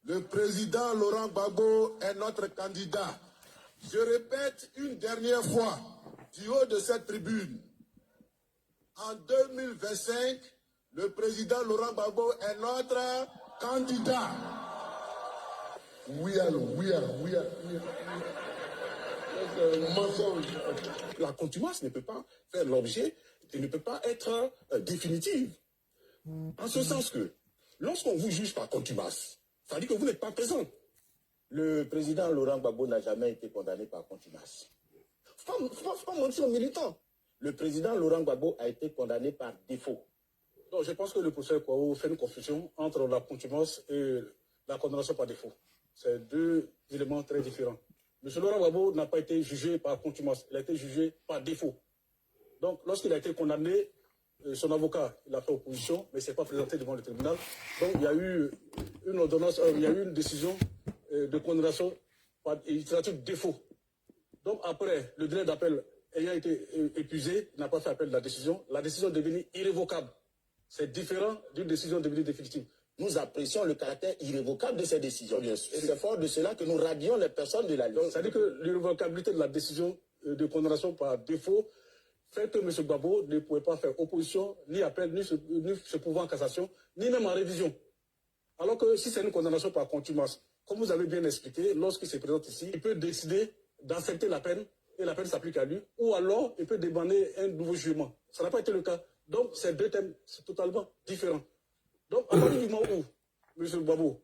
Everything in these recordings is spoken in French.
Le président Laurent Gbagbo est notre candidat. Je répète une dernière fois, du haut de cette tribune, en 2025, le président Laurent Gbagbo est notre candidat. Oui, alors, oui. La contumace ne peut pas faire l'objet et ne peut pas être définitive. En ce sens que, lorsqu'on vous juge par contumace, ça dit que vous n'êtes pas présent. Le président Laurent Gbagbo n'a jamais été condamné par contumace. Faut pas mentir aux militants. Le président Laurent Gbagbo a été condamné par défaut. Donc je pense que le professeur Kwao fait une confusion entre la contumace et la condamnation par défaut. C'est deux éléments très différents. M. Laurent Gbagbo n'a pas été jugé par contumace, il a été jugé par défaut. Donc lorsqu'il a été condamné, son avocat, il a fait opposition, mais il ne s'est pas présenté devant le tribunal. Donc il y a eu une ordonnance, il y a eu une décision de condamnation par initiative défaut. Donc après, le délai d'appel ayant été épuisé, il n'a pas fait appel de la décision. La décision est devenue irrévocable. C'est différent d'une décision devenue définitive. Nous apprécions le caractère irrévocable de ces décisions. Et c'est fort de cela que nous radions les personnes de la liste. C'est-à-dire que l'irrévocabilité de la décision de condamnation par défaut fait que M. Gbagbo ne pouvait pas faire opposition, ni appel, ni se pourvoir en cassation, ni même en révision. Alors que si c'est une condamnation par contumace, comme vous avez bien expliqué, lorsqu'il se présente ici, il peut décider d'accepter la peine et la peine s'applique à lui, ou alors il peut demander un nouveau jugement. Ça n'a pas été le cas. Donc ces deux thèmes sont totalement différents. Donc à partir du moment où M. Gbagbo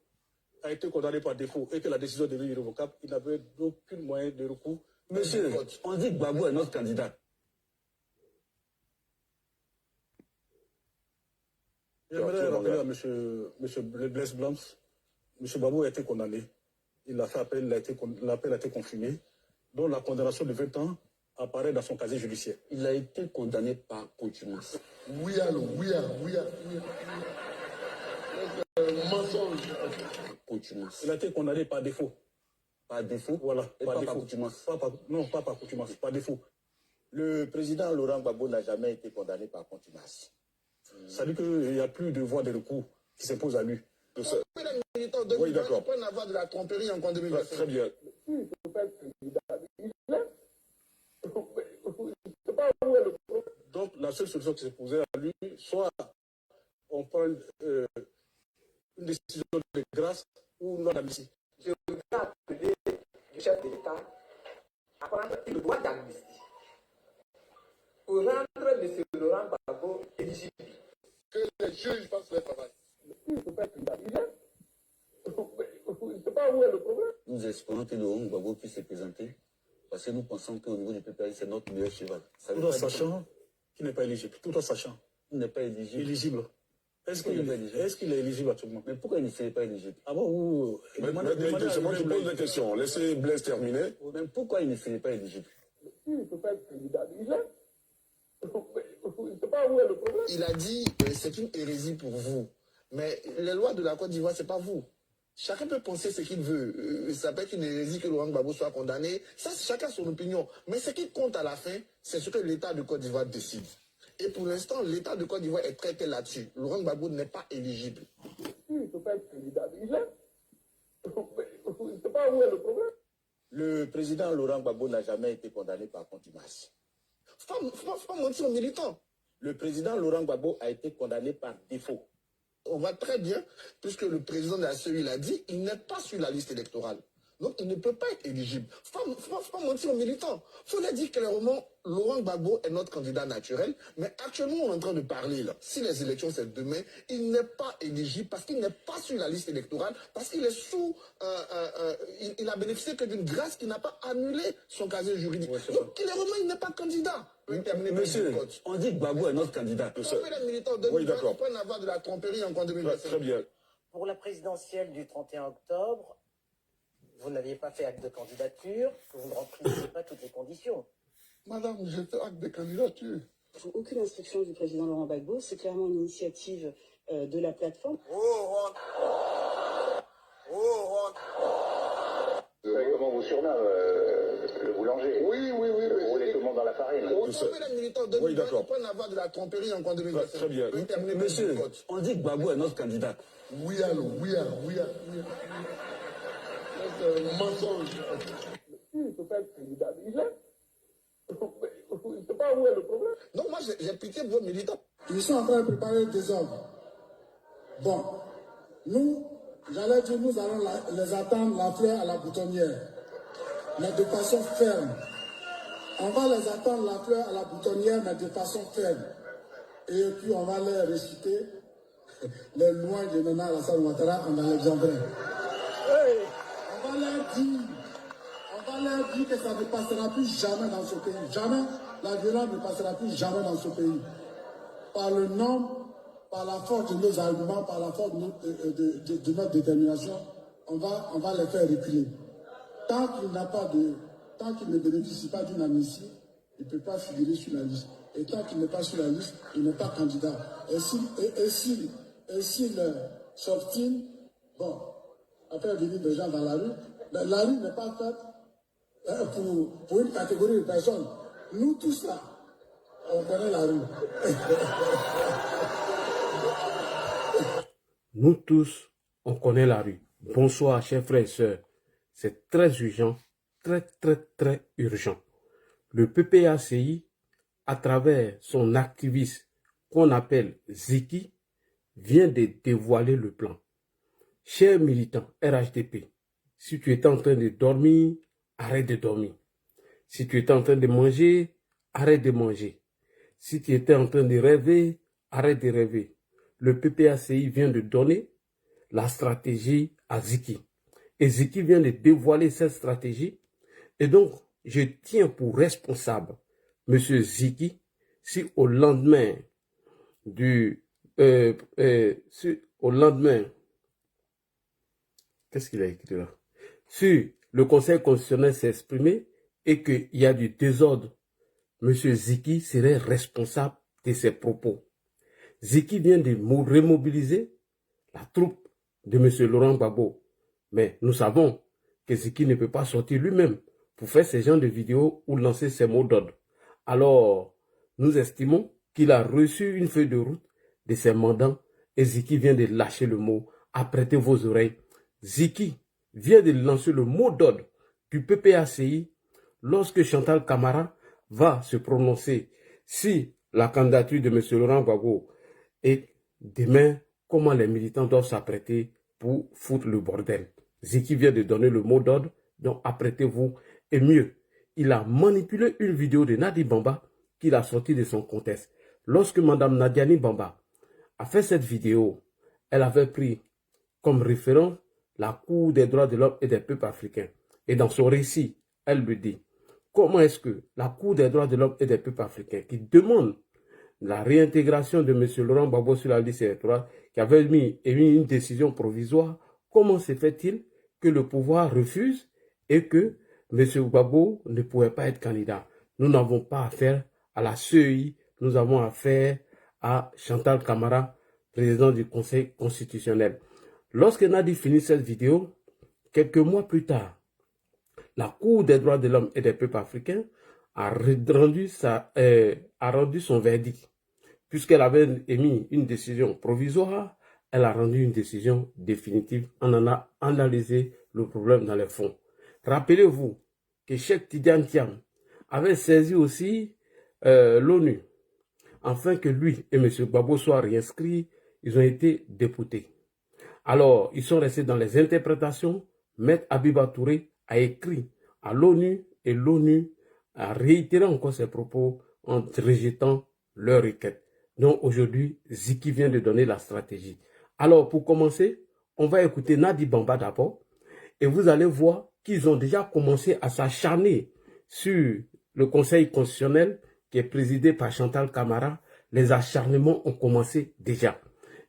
a été condamné par défaut et que la décision est devenue irrévocable, il n'avait aucun moyen de recours. Monsieur, on dit que Gbagbo est notre candidat. J'aimerais rappeler à M. Blaise Blams, M. Gbagbo a été condamné. Il a fait appel, l'appel a été confirmé, dont la condamnation de 20 ans apparaît dans son casier judiciaire. Il a été condamné par contumace. Oui. Mensonge. Contumace. Il a été condamné par défaut. Par défaut? Voilà, et par pas défaut. Par contumace. Non, pas par contumace, par défaut. Le président Laurent Gbagbo n'a jamais été condamné par contumace. Ça dit qu'il n'y a plus de voie de recours qui s'impose à lui. Oui, d'accord. On peut avoir de la tromperie en 2025. Très bien. Donc, la seule solution qui s'est posée à lui, soit on prend une décision de grâce ou non d'amnistie. Je voudrais appeler le chef de l'État à prendre une loi d'amnistie pour rendre M. Laurent Gbagbo éligible. Que les juges fassent leur travail. Il ne peut pas être candidat. Je ne sais pas où est le problème. Nous espérons que Laurent Gbagbo puisse se présenter parce que nous pensons qu'au niveau du PPI, c'est notre meilleur cheval. Tout en sachant qu'il n'est pas éligible. Tout en sachant. Il n'est pas éligible. Éligible. Est-ce qu'il est éligible actuellement? Mais pourquoi il ne serait pas éligible? Ah bon, c'est moi qui pose la question. Laissez Blaise terminer. Mais pourquoi il ne serait pas éligible? Il ne peut pas être candidat. Je ne sais pas où est le problème. Il a dit c'est une hérésie pour vous. Mais les lois de la Côte d'Ivoire, ce n'est pas vous. Chacun peut penser ce qu'il veut. Ça peut être une hérésie que Laurent Gbagbo soit condamné. Ça, chacun a son opinion. Mais ce qui compte à la fin, c'est ce que l'État de Côte d'Ivoire décide. Et pour l'instant, l'État de Côte d'Ivoire est très clair là-dessus. Laurent Gbagbo n'est pas éligible. Il ne peut pas être candidat. Je ne sais pas où est le problème. Le président Laurent Gbagbo n'a jamais été condamné par contumace. Faut pas mentir aux militants. Le président Laurent Gbagbo a été condamné par défaut. On va très bien, puisque le président de la CEI l'a dit, il n'est pas sur la liste électorale. Donc, il ne peut pas être éligible. Faut pas mentir aux militants. Il faut leur dire clairement, Laurent Gbagbo est notre candidat naturel, mais actuellement, on est en train de parler, là. Si les élections, c'est demain, il n'est pas éligible parce qu'il n'est pas sur la liste électorale, parce qu'il est sous... il a bénéficié que d'une grâce qui n'a pas annulé son casier juridique. Ouais, donc, clairement, il n'est pas candidat. Monsieur, on dit que Gbagbo est notre candidat. Oui, d'accord. On peut avoir de la tromperie en 2025. Très bien. Pour la présidentielle du 31 octobre, vous n'aviez pas fait acte de candidature, vous ne remplissez pas toutes les conditions. Madame, j'ai fait acte de candidature. Aucune instruction du président Laurent Gbagbo, c'est clairement une initiative de la plateforme. Comment vous surnomme le boulanger. Oui. Vous roulez tout le monde dans la farine. On trompe les militants de Oui, d'accord. pas en avoir de la tromperie encore en 2025. Très bien. Monsieur, on dit que Gbagbo est notre candidat. Oui, allô. Mensonge. Il ne peut pas être candidat. Il est. Je ne sais pas où est le problème. Non, moi, j'ai pitié de vos militants. Ils sont en train de préparer des ordres. Bon, nous, j'allais dire, nous allons les attendre la fleur à la boutonnière, mais de façon ferme. On va les attendre la fleur à la boutonnière, mais de façon ferme. Et puis on va leur réciter les louanges de Nana Alassane Ouattara en Alexandrie. On va leur dire que ça ne passera plus jamais dans ce pays. Jamais. La violence ne passera plus jamais dans ce pays. Par le nombre, par la force de nos arguments, par la force de notre détermination, on va les faire reculer. Tant qu'il ne bénéficie pas d'une amnistie, il ne peut pas figurer sur la liste. Et tant qu'il n'est pas sur la liste, il n'est pas candidat. Et s'il s'obstine, bon, après venir des gens dans la rue, mais la rue n'est pas faite pour une catégorie de personnes. Nous tous là, on connaît la rue. Nous tous, on connaît la rue. Bonsoir, chers frères et sœurs. C'est très urgent, très urgent. Le PPACI, à travers son activiste qu'on appelle Ziki, vient de dévoiler le plan. Chers militants RHDP, si tu étais en train de dormir, arrête de dormir. Si tu étais en train de manger, arrête de manger. Si tu étais en train de rêver, arrête de rêver. Le PPACI vient de donner la stratégie à Ziki. Et Ziki vient de dévoiler cette stratégie. Et donc, je tiens pour responsable M. Ziki, si au lendemain qu'est-ce qu'il a écrit là? Si le Conseil constitutionnel s'est exprimé et qu'il y a du désordre, M. Ziki serait responsable de ses propos. Ziki vient de remobiliser la troupe de M. Laurent Gbagbo. Mais nous savons que Ziki ne peut pas sortir lui-même pour faire ce genre de vidéos ou lancer ses mots d'ordre. Alors, nous estimons qu'il a reçu une feuille de route de ses mandants et Ziki vient de lâcher le mot. Apprêtez vos oreilles. Ziki vient de lancer le mot d'ordre du PPACI lorsque Chantal Camara va se prononcer si la candidature de M. Laurent Gbagbo est demain, comment les militants doivent s'apprêter pour foutre le bordel. Ziki vient de donner le mot d'ordre, donc apprêtez-vous. Et mieux, il a manipulé une vidéo de Nadi Bamba qu'il a sortie de son contexte. Lorsque Mme Nadiani Bamba a fait cette vidéo, elle avait pris comme référence la Cour des droits de l'homme et des peuples africains. Et dans son récit, elle me dit, comment est-ce que la Cour des droits de l'homme et des peuples africains, qui demande la réintégration de M. Laurent Gbagbo sur la liste électorale, qui avait émis une décision provisoire, comment se fait-il que le pouvoir refuse et que M. Gbagbo ne pouvait pas être candidat? Nous n'avons pas affaire à la CEI, nous avons affaire à Chantal Camara, président du Conseil constitutionnel. Lorsque Nadi finit cette vidéo, quelques mois plus tard, la Cour des droits de l'homme et des peuples africains a rendu son verdict. Puisqu'elle avait émis une décision provisoire, elle a rendu une décision définitive. On en a analysé le problème dans les fonds. Rappelez-vous que Cheikh Tidiane Thiam avait saisi aussi l'ONU, afin que lui et M. Gbagbo soient réinscrits. Ils ont été députés. Alors, ils sont restés dans les interprétations. Maître Abiba Touré a écrit à l'ONU et l'ONU a réitéré encore ses propos en rejetant leur requête. Donc aujourd'hui, Ziki vient de donner la stratégie. Alors, pour commencer, on va écouter Nadi Bamba d'abord et vous allez voir qu'ils ont déjà commencé à s'acharner sur le Conseil constitutionnel qui est présidé par Chantal Camara. Les acharnements ont commencé déjà.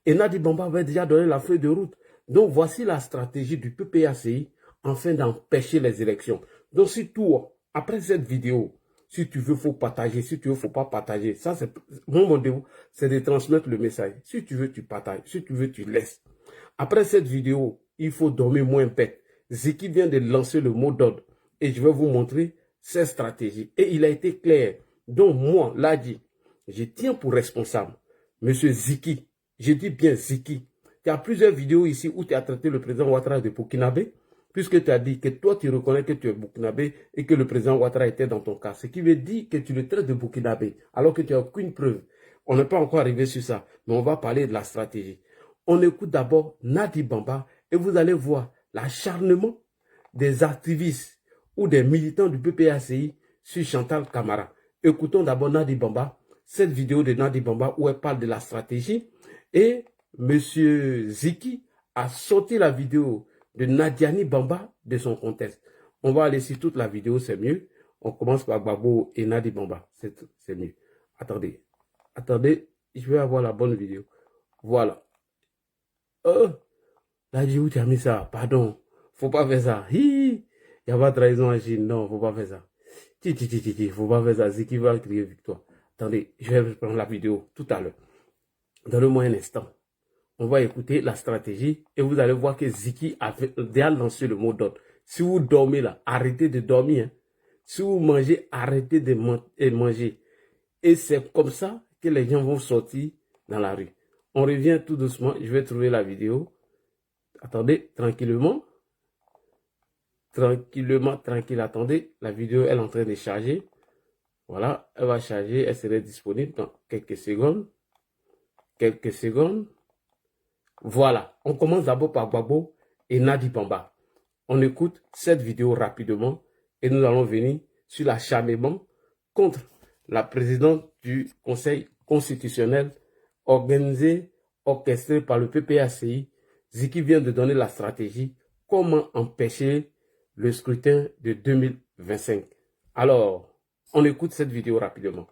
Et Nadi Bamba avait déjà donné la feuille de route. Donc voici la stratégie du PPACI afin d'empêcher les élections. Donc si toi, après cette vidéo, si tu veux, faut partager. Si tu veux, faut pas partager. Ça, c'est mon rendez-vous, c'est de transmettre le message. Si tu veux, tu partages. Si tu veux, tu laisses. Après cette vidéo, il faut dormir moins bête. Ziki vient de lancer le mot d'ordre. Et je vais vous montrer cette stratégie. Et il a été clair. Donc moi, là dit, je tiens pour responsable Monsieur Ziki. Je dis bien Ziki. Tu as plusieurs vidéos ici où tu as traité le président Ouattara de Burkinabé, puisque tu as dit que toi, tu reconnais que tu es Burkinabé et que le président Ouattara était dans ton cas. Ce qui veut dire que tu le traites de Burkinabé, alors que tu n'as aucune preuve. On n'est pas encore arrivé sur ça, mais on va parler de la stratégie. On écoute d'abord Nadi Bamba et vous allez voir l'acharnement des activistes ou des militants du PPACI sur Chantal Camara. Écoutons d'abord Nadi Bamba, cette vidéo de Nadi Bamba où elle parle de la stratégie et Monsieur Ziki a sorti la vidéo de Nadiani Bamba de son contexte. On va aller sur toute la vidéo, c'est mieux. On commence par Gbagbo et Nadi Bamba, c'est mieux. Attendez, je vais avoir la bonne vidéo. Voilà. Là, où tu as mis ça? Pardon, faut pas faire ça. Il y a pas de trahison à Chine, non, faut pas faire ça. Faut pas faire ça, Ziki va crier victoire. Attendez, je vais prendre la vidéo tout à l'heure. Donnez-moi un instant. On va écouter la stratégie et vous allez voir que Ziki a déjà lancé le mot d'ordre. Si vous dormez là, arrêtez de dormir. Hein. Si vous mangez, arrêtez de manger. Et c'est comme ça que les gens vont sortir dans la rue. On revient tout doucement. Je vais trouver la vidéo. Attendez, tranquillement. Tranquille. Attendez, la vidéo elle est en train de charger. Voilà, elle va charger. Elle serait disponible dans quelques secondes. Voilà, on commence d'abord par Gbagbo et Nadi Bamba. On écoute cette vidéo rapidement et nous allons venir sur l'acharnement contre la présidente du Conseil constitutionnel orchestré par le PPACI. Ziki vient de donner la stratégie comment empêcher le scrutin de 2025. Alors, on écoute cette vidéo rapidement.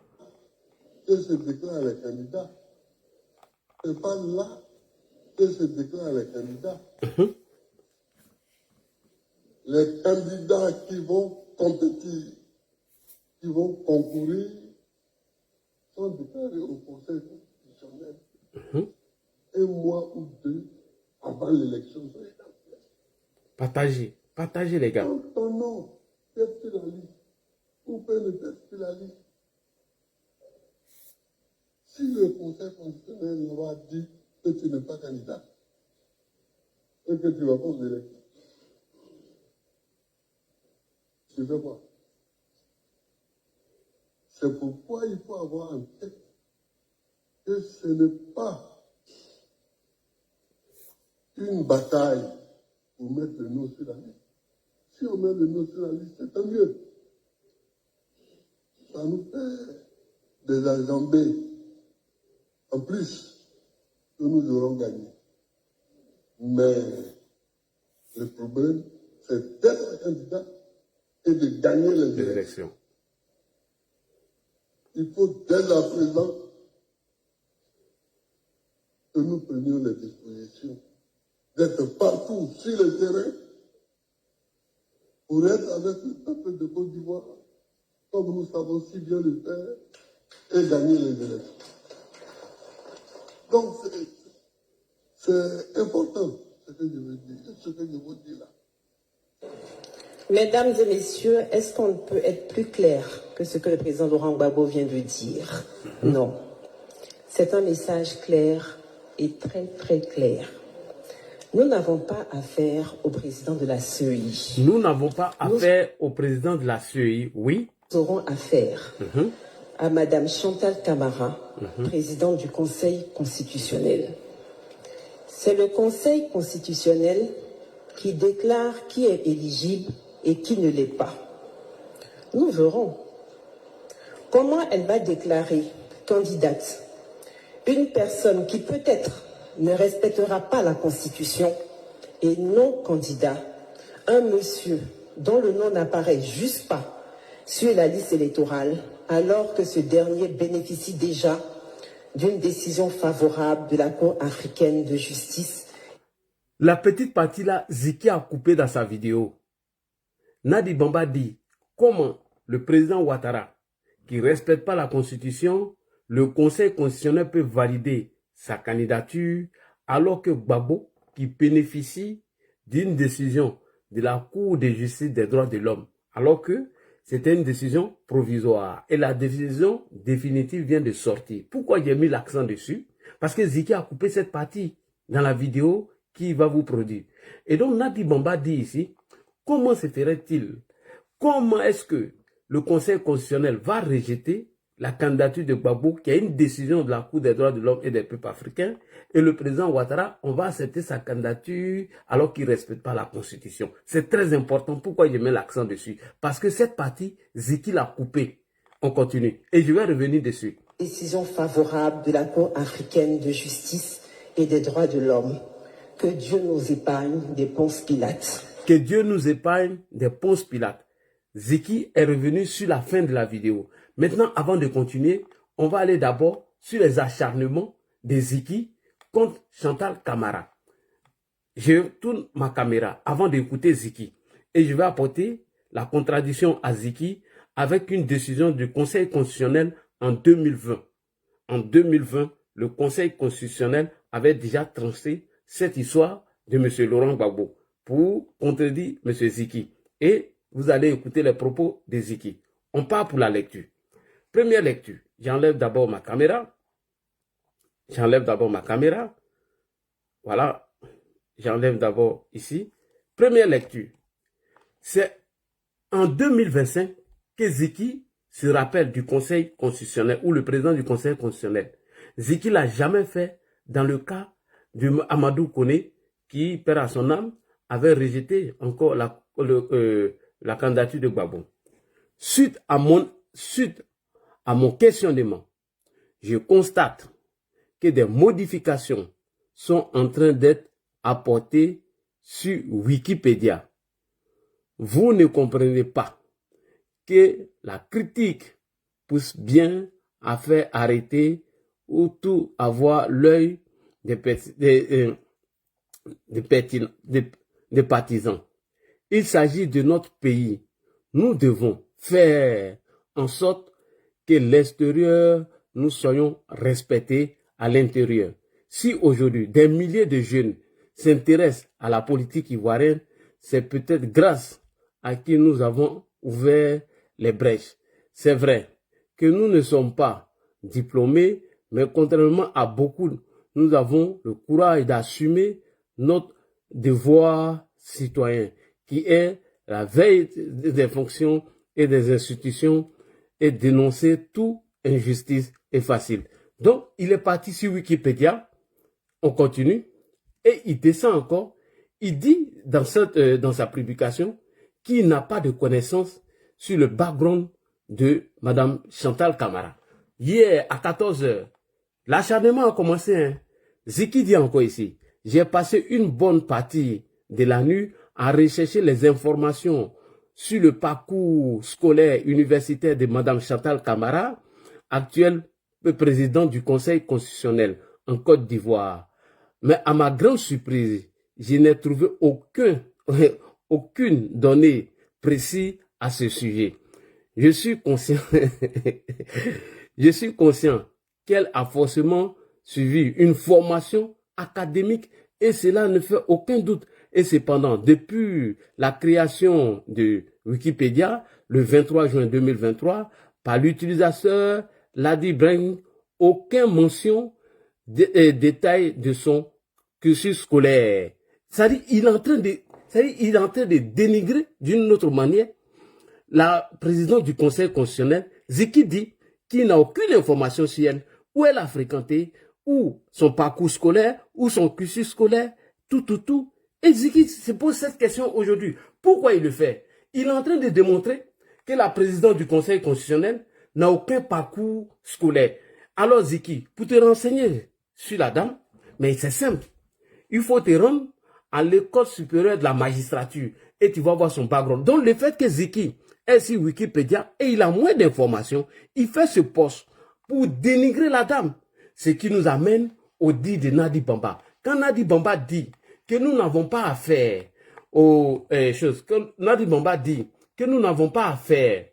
Que se déclarent les candidats. C'est pas là que se déclarent les candidats. Les candidats qui vont compétir, qui vont concourir, sont déclarés au Conseil constitutionnel un mois ou deux avant l'élection présidentielle. Partagez les gars. Quand ton nom est sur la liste, ou peut ne pas sur la liste, si le Conseil constitutionnel nous a dit que tu n'es pas candidat et que tu ne vas pas aux élections, tu fais quoi? C'est pourquoi il faut avoir en tête que ce n'est pas une bataille pour mettre le nom sur la liste. Si on met le nom sur la liste, c'est tant mieux. Ça nous fait des enjambées. En plus, que nous aurons gagné. Mais le problème, c'est d'être candidat et de gagner les élections. Il faut dès à présent que nous prenions les dispositions d'être partout sur le terrain pour être avec le peuple de Côte d'Ivoire, comme nous savons si bien le faire, et gagner les élections. Donc, c'est important ce que je veux dire, ce que je vous dis là. Mesdames et messieurs, est-ce qu'on peut être plus clair que ce que le président Laurent Gbagbo vient de dire? Non. C'est un message clair et très, très clair. Nous n'avons pas affaire au président de la CEI. Nous n'avons pas affaire au président de la CEI, oui. Nous aurons affaire à Madame Chantal Camara, présidente du Conseil constitutionnel. C'est le Conseil constitutionnel qui déclare qui est éligible et qui ne l'est pas. Nous verrons comment elle va déclarer candidate une personne qui peut-être ne respectera pas la Constitution et non candidat, un monsieur dont le nom n'apparaît juste pas sur la liste électorale, alors que ce dernier bénéficie déjà d'une décision favorable de la Cour africaine de justice. La petite partie là, Ziki a coupé dans sa vidéo. Nadi Bamba dit comment le président Ouattara, qui ne respecte pas la Constitution, le Conseil constitutionnel peut valider sa candidature, alors que Gbagbo, qui bénéficie d'une décision de la Cour de justice des droits de l'homme, alors que c'était une décision provisoire. Et la décision définitive vient de sortir. Pourquoi j'ai mis l'accent dessus? Parce que Ziki a coupé cette partie dans la vidéo qui va vous produire. Et donc Nadi Bamba dit ici, comment se ferait-il? Comment est-ce que le Conseil constitutionnel va rejeter la candidature de Gbagbo, qui a une décision de la Cour des droits de l'homme et des peuples africains, et le président Ouattara, on va accepter sa candidature alors qu'il ne respecte pas la Constitution. C'est très important. Pourquoi je mets l'accent dessus? Parce que cette partie, Ziki l'a coupée. On continue. Et je vais revenir dessus. Décision favorable de la Cour africaine de justice et des droits de l'homme. Que Dieu nous épargne des Ponce Pilate. Que Dieu nous épargne des Ponce Pilate. Ziki est revenu sur la fin de la vidéo. Maintenant, avant de continuer, on va aller d'abord sur les acharnements de Ziki contre Chantal Camara. Je tourne ma caméra avant d'écouter Ziki et je vais apporter la contradiction à Ziki avec une décision du Conseil constitutionnel en 2020. En 2020, le Conseil constitutionnel avait déjà tranché cette histoire de M. Laurent Gbagbo pour contredire M. Ziki. Et vous allez écouter les propos de Ziki. On part pour la lecture. Première lecture. J'enlève d'abord ma caméra. Voilà. J'enlève d'abord ici. Première lecture. C'est en 2025 que Ziki se rappelle du Conseil constitutionnel ou le président du Conseil constitutionnel. Ziki l'a jamais fait dans le cas de Amadou Koné qui, père à son âme, avait rejeté encore la candidature de Gbagbo. Suite à mon questionnement, je constate que des modifications sont en train d'être apportées sur Wikipédia. Vous ne comprenez pas que la critique pousse bien à faire arrêter ou tout avoir l'œil des partisans. Il s'agit de notre pays. Nous devons faire en sorte que l'extérieur, nous soyons respectés à l'intérieur. Si aujourd'hui, des milliers de jeunes s'intéressent à la politique ivoirienne, c'est peut-être grâce à qui nous avons ouvert les brèches. C'est vrai que nous ne sommes pas diplômés, mais contrairement à beaucoup, nous avons le courage d'assumer notre devoir citoyen, qui est la veille des fonctions et des institutions et dénoncer toute injustice est facile. Donc, il est parti sur Wikipédia, on continue, et il descend encore, il dit dans sa publication qu'il n'a pas de connaissance sur le background de Madame Chantal Camara. Hier, à 14 h, l'acharnement a commencé. Hein. Ziki dit encore ici, j'ai passé une bonne partie de la nuit à rechercher les informations sur le parcours scolaire universitaire de Madame Chantal Camara, actuelle présidente du Conseil constitutionnel en Côte d'Ivoire. Mais à ma grande surprise, je n'ai trouvé aucune donnée précise à ce sujet. Je suis conscient qu'elle a forcément suivi une formation académique et cela ne fait aucun doute. Et cependant, depuis la création de Wikipédia, le 23 juin 2023, par l'utilisateur Ladi Brain, aucune mention détail de son cursus scolaire. C'est-à-dire, il est en train de dénigrer d'une autre manière la présidente du Conseil constitutionnel, Ziki dit qu'il n'a aucune information sur elle, où elle a fréquenté, ou son parcours scolaire, ou son cursus scolaire, tout. Et Ziki se pose cette question aujourd'hui. Pourquoi il le fait? Il est en train de démontrer que la présidente du Conseil constitutionnel n'a aucun parcours scolaire. Alors Ziki, pour te renseigner sur la dame, mais c'est simple. Il faut te rendre à l'école supérieure de la magistrature et tu vas voir son background. Donc le fait que Ziki est sur Wikipédia et il a moins d'informations, il fait ce poste pour dénigrer la dame. Ce qui nous amène au dit de Nadi Bamba. Quand Nadi Bamba dit que nous n'avons pas affaire aux choses, quand Nadi Bamba dit que nous n'avons pas affaire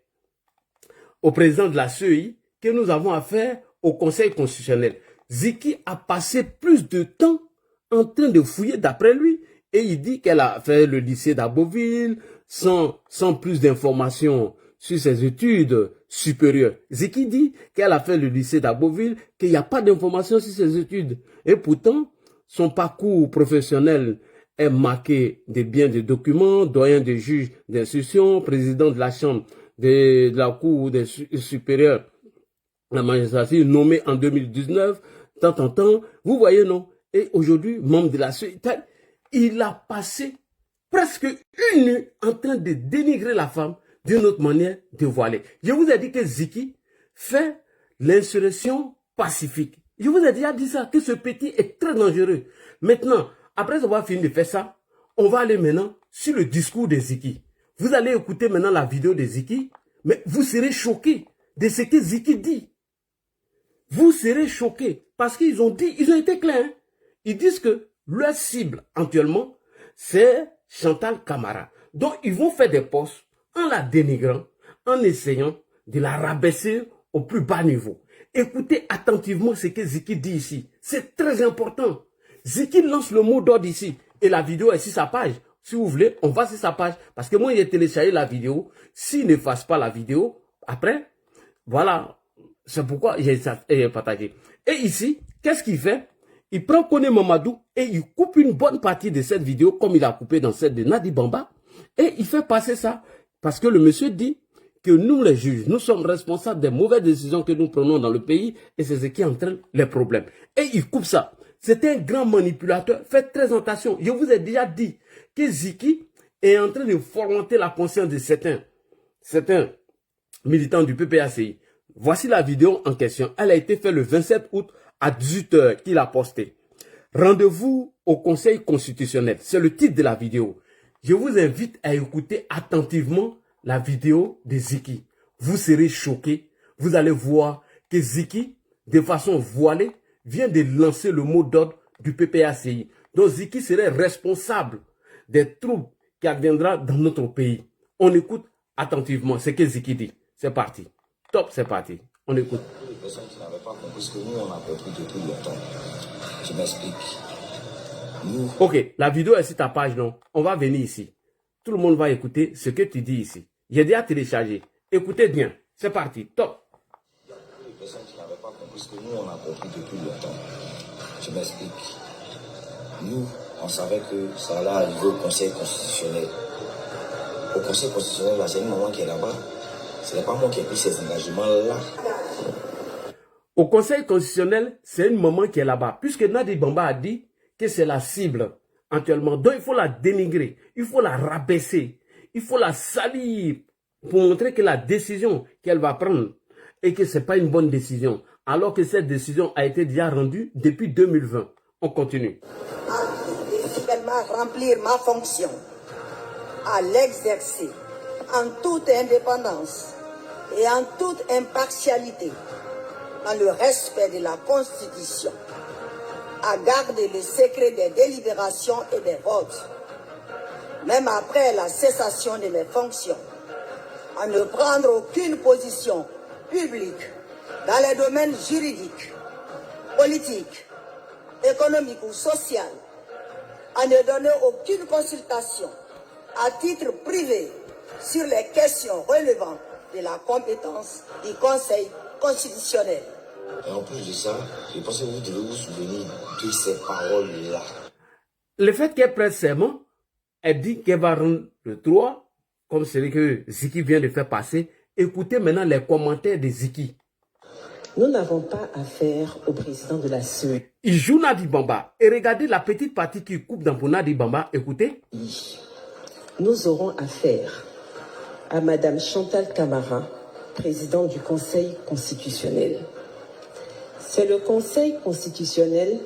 au président de la CEI, que nous avons affaire au Conseil constitutionnel. Ziki a passé plus de temps en train de fouiller d'après lui et il dit qu'elle a fait le lycée d'Aboville sans plus d'informations sur ses études supérieures. Ziki dit qu'elle a fait le lycée d'Aboville, qu'il n'y a pas d'informations sur ses études. Et pourtant, son parcours professionnel est marqué de biens de documents, doyen des juges d'instruction, président de la chambre de la cour des supérieure, la magistrature, nommé en 2019, tant. Vous voyez, non? Et aujourd'hui, membre de la société, il a passé presque une nuit en train de dénigrer la femme d'une autre manière dévoilée. Je vous ai dit que Ziki fait l'insurrection pacifique. Je vous ai déjà dit ça, que ce petit est très dangereux. Maintenant, après avoir fini de faire ça, on va aller maintenant sur le discours de Ziki. Vous allez écouter maintenant la vidéo de Ziki, mais vous serez choqués de ce que Ziki dit. Vous serez choqués parce qu'ils ont dit, ils ont été clairs. Hein? Ils disent que leur cible actuellement, c'est Chantal Camara. Donc, ils vont faire des posts en la dénigrant, en essayant de la rabaisser au plus bas niveau. Écoutez attentivement ce que Ziki dit ici. C'est très important. Ziki lance le mot d'ordre ici. Et la vidéo est sur sa page. Si vous voulez, on va sur sa page. Parce que moi, j'ai téléchargé la vidéo. S'il ne fasse pas la vidéo, après, voilà. C'est pourquoi j'ai partagé. Et ici, qu'est-ce qu'il fait? Il prend Kone Mamadou et il coupe une bonne partie de cette vidéo comme il a coupé dans celle de Nadi Bamba. Et il fait passer ça parce que le monsieur dit que nous les juges, nous sommes responsables des mauvaises décisions que nous prenons dans le pays et c'est ce qui entraîne les problèmes. Et il coupe ça. C'est un grand manipulateur. Faites très attention. Je vous ai déjà dit que Ziki est en train de fomenter la conscience de certains militants du PPACI. Voici la vidéo en question. Elle a été faite le 27 août à 18 h qu'il a posté. Rendez-vous au Conseil constitutionnel. C'est le titre de la vidéo. Je vous invite à écouter attentivement la vidéo de Ziki. Vous serez choqués. Vous allez voir que Ziki, de façon voilée, vient de lancer le mot d'ordre du PPACI. Donc Ziki serait responsable des troubles qui adviendra dans notre pays. On écoute attentivement ce que Ziki dit. C'est parti. Top, c'est parti. On écoute. Les personnes qui n'avaient pas compris ce que nous, on a compris depuis longtemps. Je m'explique. Nous... Ok, la vidéo est sur ta page, non? On va venir ici. Tout le monde va écouter ce que tu dis ici. J'ai déjà téléchargé. Écoutez bien. C'est parti. Top. Il y a beaucoup de personnes qui n'avaient pas compris ce que nous, on a compris depuis longtemps. Je m'explique. Nous, on savait que ça allait arriver au Conseil constitutionnel. Au Conseil constitutionnel, là, c'est une maman qui est là-bas. Ce n'est pas moi qui ai pris ces engagements-là. Au Conseil constitutionnel, c'est une maman qui est là-bas. Puisque Nadi Bamba a dit que c'est la cible actuellement. Donc, il faut la dénigrer. Il faut la rabaisser. Il faut la salir pour montrer que la décision qu'elle va prendre et que ce n'est pas une bonne décision. Alors que cette décision a été déjà rendue depuis 2020. On continue. À remplir ma fonction, à l'exercer en toute indépendance et en toute impartialité, dans le respect de la Constitution, à garder le secret des délibérations et des votes, même après la cessation de mes fonctions, à ne prendre aucune position publique dans les domaines juridiques, politiques, économiques ou sociaux, à ne donner aucune consultation à titre privé sur les questions relevant de la compétence du Conseil constitutionnel. Et en plus de ça, je pense que vous devez vous souvenir de ces paroles-là. Le fait qu'elle prête serment, elle dit qu'elle va rendre le 3, comme celui que Ziki vient de faire passer. Écoutez maintenant les commentaires de Ziki. Nous n'avons pas affaire au président de la CEI. Il joue Nadi Bamba. Et regardez la petite partie qui coupe dans pour Nadi Bamba. Écoutez. Nous aurons affaire à Madame Chantal Camara, présidente du Conseil constitutionnel. C'est le Conseil constitutionnel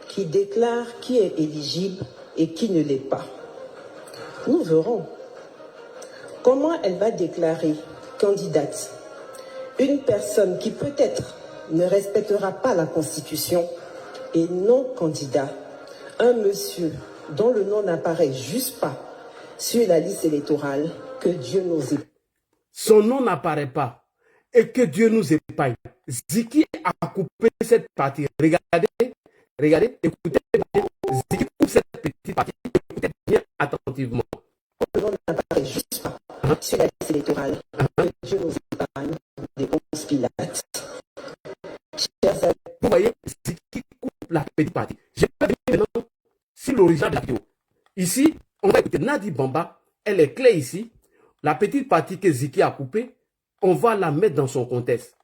qui déclare qui est éligible et qui ne l'est pas. Nous verrons comment elle va déclarer candidate une personne qui peut-être ne respectera pas la Constitution et non candidat, un monsieur dont le nom n'apparaît juste pas sur la liste électorale, que Dieu nous épargne. Son nom n'apparaît pas et que Dieu nous épargne. Ziki a coupé cette partie. Regardez, écoutez bien. Ziki coupe cette petite partie. Écoutez bien attentivement. Le nom n'apparaît juste pas sur la liste électorale, que Dieu nous épargne des Ponce Pilate. Vous voyez, Ziki coupe la petite partie. Je vais venir maintenant sur l'origine de la vidéo. Ici, on va écouter Nadi Bamba. Elle est clé ici. La petite partie que Ziki a coupée, on va la mettre dans son contexte.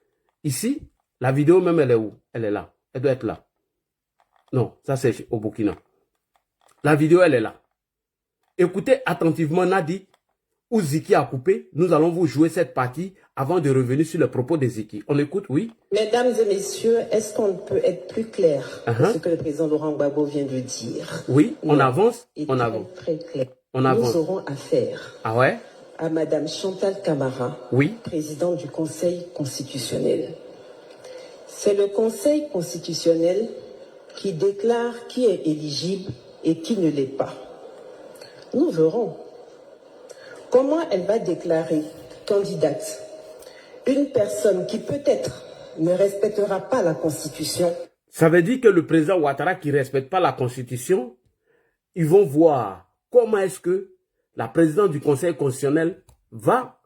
Ici, la vidéo même, elle est où? Elle est là. Elle doit être là. Non, ça c'est au Burkina. La vidéo, elle est là. Écoutez attentivement Nadi, où Ziki a coupé. Nous allons vous jouer cette partie avant de revenir sur le propos de Ziki. On écoute, oui? Mesdames et messieurs, est-ce qu'on peut être plus clair que ce que le président Laurent Gbagbo vient de dire? Oui, on avance, Et on avance. Très clair. On avance. Nous aurons affaire à Madame Chantal Camara, présidente du Conseil constitutionnel. C'est le Conseil constitutionnel qui déclare qui est éligible et qui ne l'est pas. Nous verrons comment elle va déclarer candidate une personne qui peut-être ne respectera pas la Constitution. Ça veut dire que le président Ouattara qui ne respecte pas la Constitution, ils vont voir comment est-ce que la présidente du Conseil constitutionnel va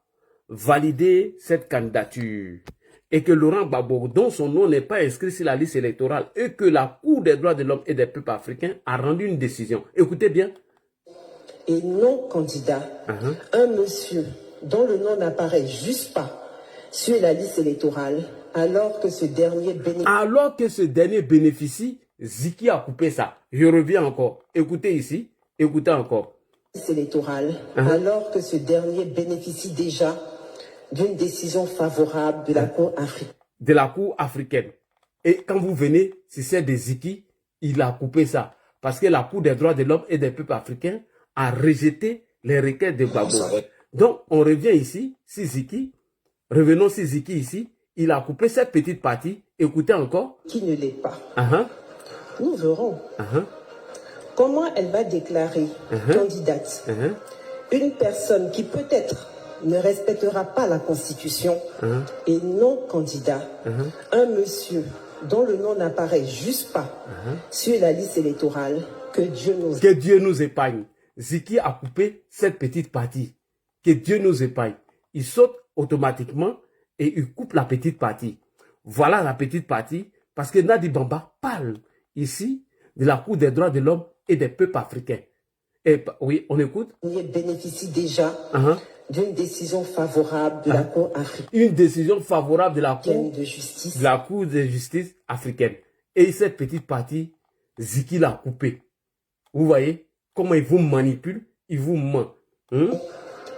valider cette candidature. Et que Laurent Gbagbo, dont son nom n'est pas inscrit sur la liste électorale, et que la Cour des droits de l'homme et des peuples africains a rendu une décision. Écoutez bien. Et non candidat, un monsieur dont le nom n'apparaît juste pas sur la liste électorale, alors que ce dernier bénéficie, Ziki a coupé ça. Je reviens encore. Écoutez ici, écoutez encore. Électorale, alors que ce dernier bénéficie déjà d'une décision favorable de la Cour africaine. De la Cour africaine. Et quand vous venez, si c'est de Ziki, il a coupé ça. Parce que la Cour des droits de l'homme et des peuples africains a rejeté les requêtes de Gbagbo. Donc, on revient ici, si Ziki, revenons si Ziki ici, il a coupé cette petite partie. Écoutez encore. Qui ne l'est pas. Nous verrons comment elle va déclarer candidate une personne qui peut-être ne respectera pas la Constitution et non candidat, un monsieur dont le nom n'apparaît juste pas sur la liste électorale, que Dieu nous épargne. Ziki a coupé cette petite partie. Que Dieu nous épargne. Il saute automatiquement et il coupe la petite partie. Voilà la petite partie parce que Nadi Bamba parle ici de la Cour des droits de l'homme et des peuples africains. Et oui, on écoute. Il bénéficie déjà d'une décision favorable de la Cour africaine. Une décision favorable de la Cour de justice. De la Cour de justice africaine. Et cette petite partie, Ziki l'a coupée. Vous voyez comment il vous manipule, il vous ment.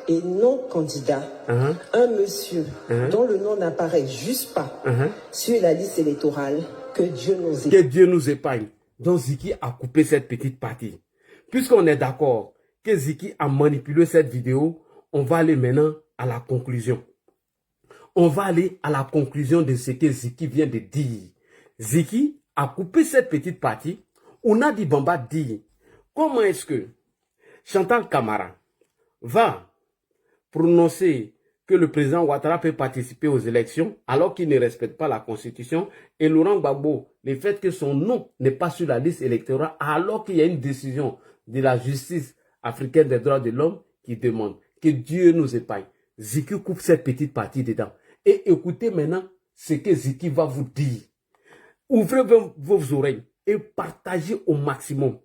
Et non candidat, un monsieur dont le nom n'apparaît juste pas sur la liste électorale, que Dieu nous épargne. Donc Ziki a coupé cette petite partie. Puisqu'on est d'accord que Ziki a manipulé cette vidéo, on va aller maintenant à la conclusion. On va aller à la conclusion de ce que Ziki vient de dire. Ziki a coupé cette petite partie. On a dit Bamba dit, comment est-ce que Chantal Camara va prononcer que le président Ouattara peut participer aux élections alors qu'il ne respecte pas la Constitution, et Laurent Gbagbo, le fait que son nom n'est pas sur la liste électorale alors qu'il y a une décision de la justice africaine des droits de l'homme qui demande que Dieu nous épargne. Ziki coupe cette petite partie dedans. Et écoutez maintenant ce que Ziki va vous dire. Ouvrez vos oreilles et partagez au maximum.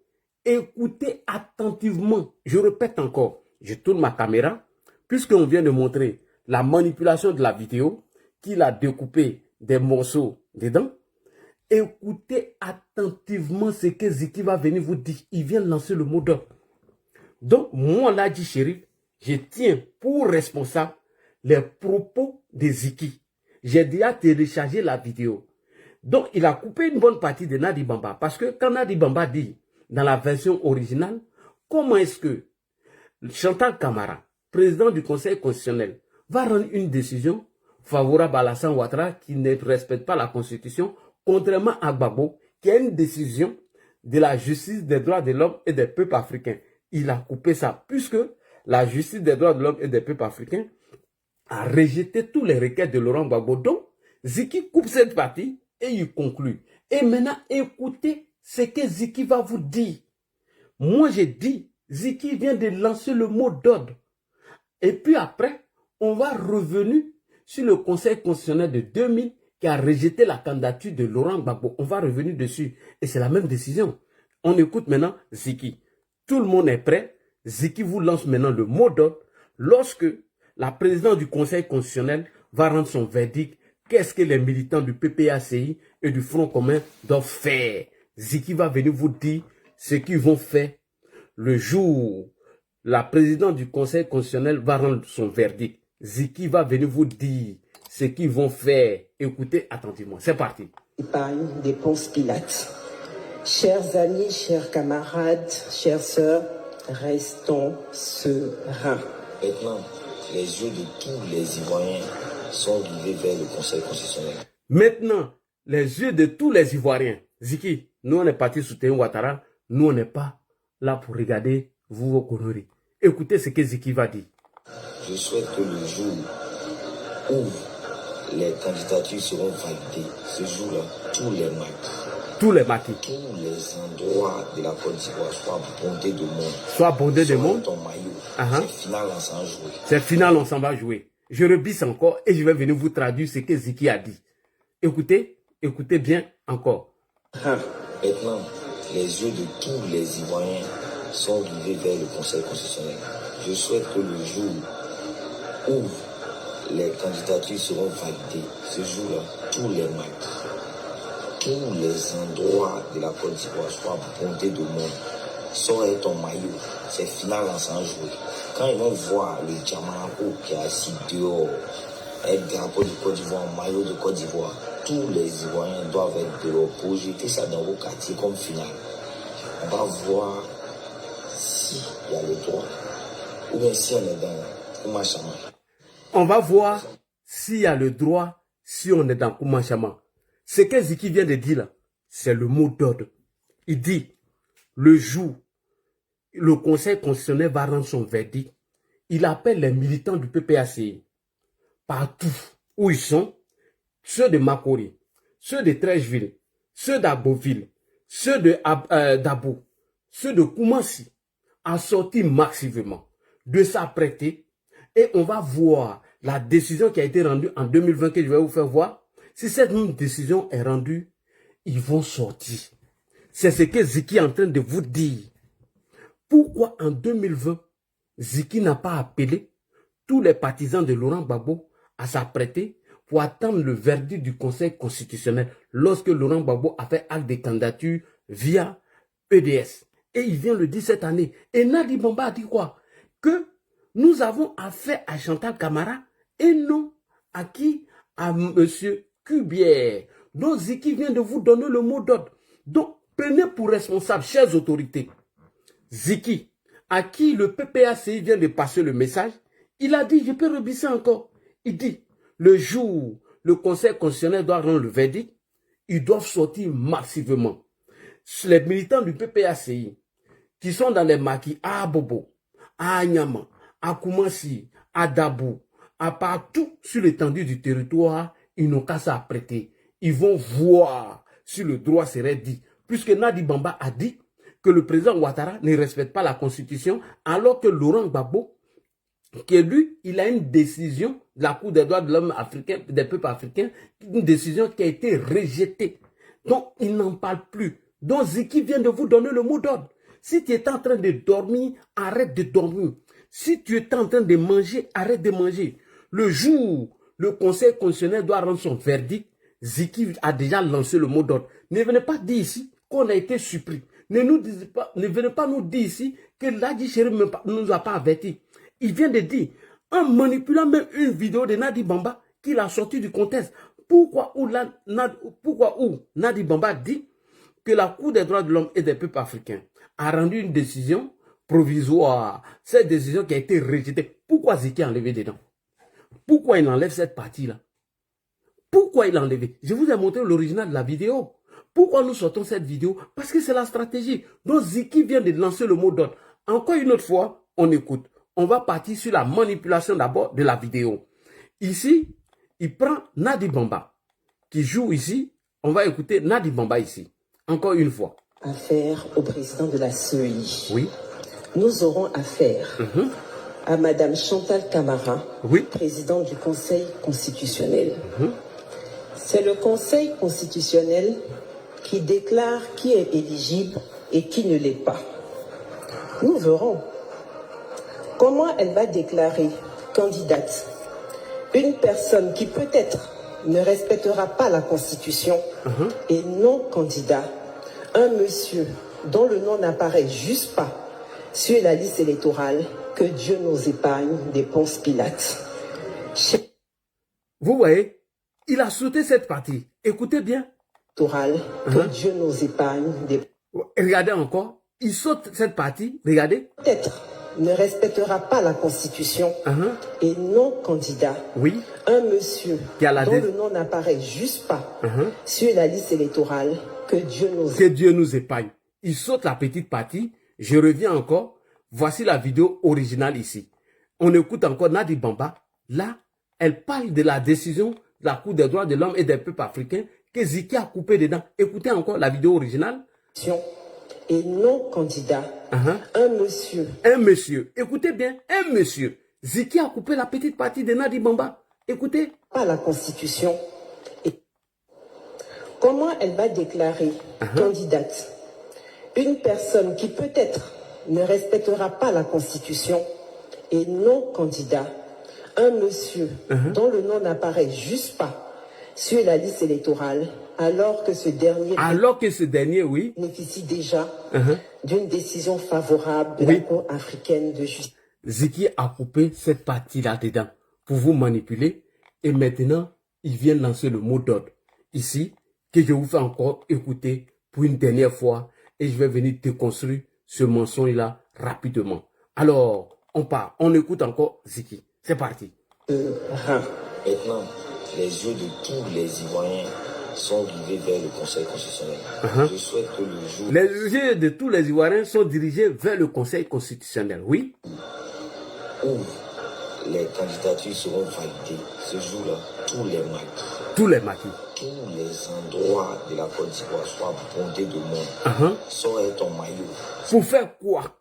Écoutez attentivement. Je répète encore, je tourne ma caméra, puisqu'on vient de montrer la manipulation de la vidéo, qu'il a découpé des morceaux dedans. Écoutez attentivement ce que Ziki va venir vous dire. Il vient lancer le mot d'ordre. Donc, moi, là, dit Chérif, je tiens pour responsable les propos de Ziki. J'ai déjà téléchargé la vidéo. Donc, il a coupé une bonne partie de Nadi Bamba. Parce que quand Nadi Bamba dit, dans la version originale, comment est-ce que Chantal Camara, président du Conseil constitutionnel, va rendre une décision favorable à Alassane Ouattara qui ne respecte pas la Constitution, contrairement à Gbagbo, qui a une décision de la justice des droits de l'homme et des peuples africains. Il a coupé ça, puisque la justice des droits de l'homme et des peuples africains a rejeté tous les requêtes de Laurent Gbagbo. Donc, Ziki coupe cette partie et il conclut. Et maintenant, écoutez ce que Ziki va vous dire. Moi, j'ai dit, Ziki vient de lancer le mot d'ordre. Et puis après, on va revenir sur le Conseil constitutionnel de 2000 qui a rejeté la candidature de Laurent Gbagbo. On va revenir dessus. Et c'est la même décision. On écoute maintenant Ziki. Tout le monde est prêt. Ziki vous lance maintenant le mot d'ordre. Lorsque la présidente du Conseil constitutionnel va rendre son verdict, qu'est-ce que les militants du PPACI et du Front commun doivent faire? Ziki va venir vous dire ce qu'ils vont faire le jour où la présidente du Conseil constitutionnel va rendre son verdict. Ziki va venir vous dire ce qu'ils vont faire. Écoutez attentivement. C'est parti. Épargne des Ponce Pilates. Chers amis, chers camarades, chères sœurs, restons sereins. Maintenant, les yeux de tous les Ivoiriens sont rivés vers le Conseil constitutionnel. Maintenant, les yeux de tous les Ivoiriens. Ziki, nous on est parti soutenir Ouattara. Nous on n'est pas là pour regarder vous vos conneries. Écoutez ce que Ziki va dire. Je souhaite que le jour où les candidatures seront validées, ce jour-là, tous les maquis, tous les endroits de la Côte d'Ivoire soient bondés de monde. Soit bondés de monde. Ton maillot. C'est final, on s'en jouer. C'est final, on s'en va jouer. Je rebisse encore et je vais venir vous traduire ce que Ziki a dit. Écoutez, écoutez bien encore. Maintenant, les yeux de tous les Ivoiriens sont rivés vers le Conseil constitutionnel. Je souhaite que le jour où les candidatures seront validées, ce jour-là, tous les maquis, tous les endroits de la Côte d'Ivoire soient bondés de monde. Sors ton maillot, c'est final, on s'en jouer. Quand ils vont voir le Diamanaco qui est assis dehors, avec drapeau de Côte d'Ivoire, maillot de Côte d'Ivoire, tous les Ivoiriens doivent être dehors pour jeter ça dans vos quartiers comme final. On va voir s'il y a le droit ou bien si on est dans Koumachama. On va voir s'il y a le droit si on est dans Koumachama. Ce que Ziki vient de dire là, c'est le mot d'ordre. Il dit, le jour, le Conseil constitutionnel va rendre son verdict. Il appelle les militants du PPACI, partout où ils sont, ceux de Makori, ceux de Trècheville, ceux d'Aboville, ceux de Dabo, ceux de Koumassi, à sortir massivement, de s'apprêter, et on va voir la décision qui a été rendue en 2020 que je vais vous faire voir. Si cette même décision est rendue, ils vont sortir. C'est ce que Ziki est en train de vous dire. Pourquoi en 2020, Ziki n'a pas appelé tous les partisans de Laurent Gbagbo à s'apprêter pour attendre le verdict du Conseil constitutionnel lorsque Laurent Gbagbo a fait acte de candidature via EDS. Et il vient le dire cette année. Et Nadi Bamba a dit quoi? Que nous avons affaire à Chantal Camara et non à qui? À M. Kubière. Donc Ziki vient de vous donner le mot d'ordre. Donc prenez pour responsable, chères autorités, Ziki, à qui le PPACI vient de passer le message, il a dit, je peux rebisser encore. Il dit, le jour où le Conseil constitutionnel doit rendre le verdict, ils doivent sortir massivement. Les militants du PPACI qui sont dans les maquis à Bobo, à Anyama, à Koumassi, à Dabou, à partout sur l'étendue du territoire, ils n'ont qu'à s'apprêter. Ils vont voir si le droit serait dit. Puisque Nadi Bamba a dit que le président Ouattara ne respecte pas la Constitution, alors que Laurent Gbagbo, que lui, il a une décision de la Cour des droits de l'homme africain, des peuples africains, une décision qui a été rejetée. Donc, il n'en parle plus. Donc, Ziki vient de vous donner le mot d'ordre. Si tu es en train de dormir, arrête de dormir. Si tu es en train de manger, arrête de manger. Le jour où le Conseil constitutionnel doit rendre son verdict, Ziki a déjà lancé le mot d'ordre. Ne venez pas dire ici qu'on a été surpris. Ne venez pas nous dire ici que Ladi Chérif ne nous a pas avertis. Il vient de dire, en manipulant même une vidéo de Nadi Bamba qu'il a sorti du contexte. Pourquoi Nadi Bamba dit que la Cour des droits de l'homme et des peuples africains a rendu une décision provisoire. Cette décision qui a été rejetée. Pourquoi Ziki a enlevé dedans? Pourquoi il enlève cette partie-là? Pourquoi il a enlevé? Je vous ai montré l'original de la vidéo. Pourquoi nous sortons cette vidéo? Parce que c'est la stratégie. Donc Ziki vient de lancer le mot d'ordre. Encore une autre fois, on écoute. On va partir sur la manipulation d'abord de la vidéo. Ici, il prend Nadi Bamba qui joue ici. On va écouter Nadi Bamba ici. Encore une fois. Affaire au président de la CEI. Oui. Nous aurons affaire à Madame Chantal Camara, présidente du Conseil constitutionnel. C'est le Conseil constitutionnel qui déclare qui est éligible et qui ne l'est pas. Nous verrons comment elle va déclarer candidate une personne qui peut-être ne respectera pas la Constitution et non candidat, un monsieur dont le nom n'apparaît juste pas sur la liste électorale. Que Dieu nous épargne des Ponce Pilate. Vous voyez, il a sauté cette partie. Écoutez bien. Que Dieu nous épargne des... Regardez encore. Il saute cette partie. Regardez. Peut-être ne respectera pas la Constitution et non candidat. Oui. Un monsieur dont le nom n'apparaît juste pas sur la liste électorale. Que Dieu nous épargne. Il saute la petite partie. Je reviens encore. Voici la vidéo originale ici. On écoute encore Nadi Bamba. Là, elle parle de la décision de la Cour des droits de l'homme et des peuples africains que Ziki a coupé dedans. Écoutez encore la vidéo originale. Et non candidat. Un monsieur. Un monsieur. Écoutez bien, un monsieur. Ziki a coupé la petite partie de Nadi Bamba. Écoutez. Pas la Constitution. Et comment elle va déclarer candidate une personne qui peut-être ne respectera pas la Constitution et non candidat, un monsieur dont le nom n'apparaît juste pas sur la liste électorale, alors que ce dernier, oui, bénéficie déjà d'une décision favorable de la Cour africaine de justice. Ziki a coupé cette partie-là dedans pour vous manipuler et maintenant, il vient lancer le mot d'ordre ici que je vous fais encore écouter pour une dernière fois et je vais venir déconstruire ce mensonge-là rapidement. Alors, on part, on écoute encore Ziki. C'est parti. Maintenant, les yeux de tous les Ivoiriens sont rivés vers le Conseil constitutionnel. Je souhaite que le jour... Les yeux de tous les Ivoiriens sont dirigés vers le Conseil constitutionnel, oui. Où les candidatures seront validées. Ce jour-là, tous les maquis, tous les endroits de la Côte d'Ivoire soient bondés de monde. Sors ton maillot. Pour faire quoi?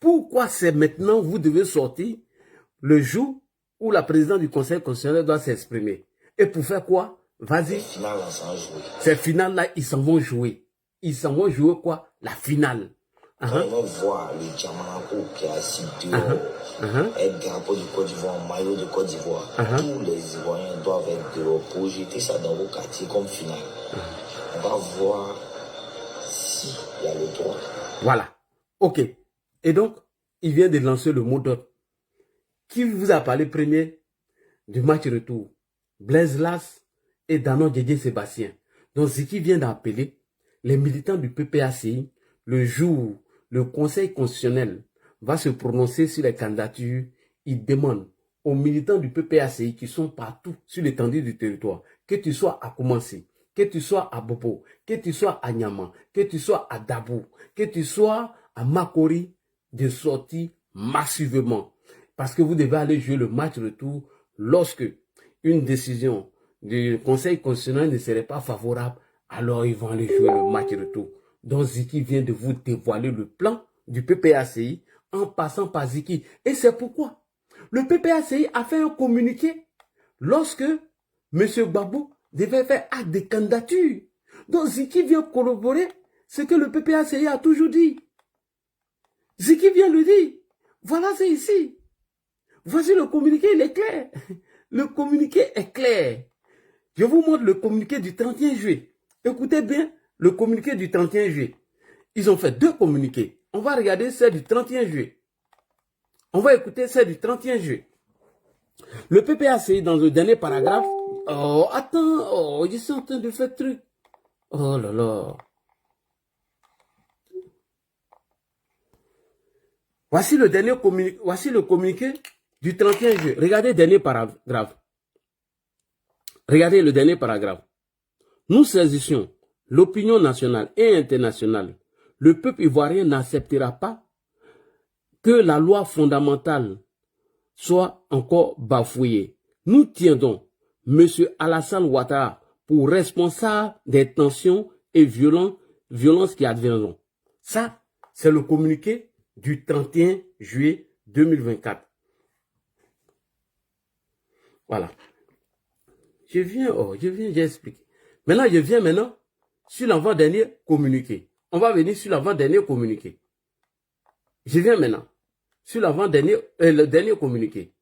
Pourquoi c'est maintenant vous devez sortir le jour où la présidente du Conseil constitutionnel doit s'exprimer? Et pour faire quoi? Vas-y. Ces finales-là, ils s'en vont jouer. Ils s'en vont jouer quoi? La finale. Quand ils vont voir le Diamanako qui est assis dehors, être drapeau du Côte d'Ivoire, maillot de Côte d'Ivoire, tous les Ivoiriens doivent être dehors, projeter ça dans vos quartiers comme finale. On va voir s'il y a le droit. Voilà. Ok. Et donc, il vient de lancer le mot d'ordre. Qui vous a parlé premier du match retour? Blaise Las et Danon Didier Sébastien. Donc, ce qui vient d'appeler les militants du PPACI le jour où le Conseil constitutionnel va se prononcer sur les candidatures. Il demande aux militants du PPACI qui sont partout sur l'étendue du territoire, que tu sois à Koumansi, que tu sois à Bobo, que tu sois à Niama, que tu sois à Dabou, que tu sois à Makori, de sortir massivement. Parce que vous devez aller jouer le match retour lorsque une décision du Conseil constitutionnel ne serait pas favorable, alors ils vont aller jouer le match retour. Donc Ziki vient de vous dévoiler le plan du PPACI en passant par Ziki. Et c'est pourquoi le PPACI a fait un communiqué lorsque M. Gbagbo devait faire acte de candidature. Donc Ziki vient corroborer ce que le PPACI a toujours dit. Ziki vient le dire. Voilà, c'est ici. Voici le communiqué, il est clair. Le communiqué est clair. Je vous montre le communiqué du 31 juillet. Écoutez bien le communiqué du 31 juillet. Ils ont fait deux communiqués. On va regarder celle du 31 juillet. On va écouter celle du 31 juillet. Le PPACI, dans le dernier paragraphe... Oh, attends. Oh, je suis en train de faire truc. Oh là là. Voici le dernier communiqué. Voici le communiqué du 31 juillet. Regardez le dernier paragraphe. Regardez le dernier paragraphe. Nous saisissons l'opinion nationale et internationale. Le peuple ivoirien n'acceptera pas que la loi fondamentale soit encore bafouillée. Nous tiendrons M. Alassane Ouattara pour responsable des tensions et violences qui adviendront. Ça, c'est le communiqué du 31 juillet 2024. Voilà. J'explique. Maintenant, je viens sur l'avant-dernier communiqué. On va venir sur l'avant-dernier communiqué. Je viens maintenant sur l'avant-dernier, le dernier communiqué.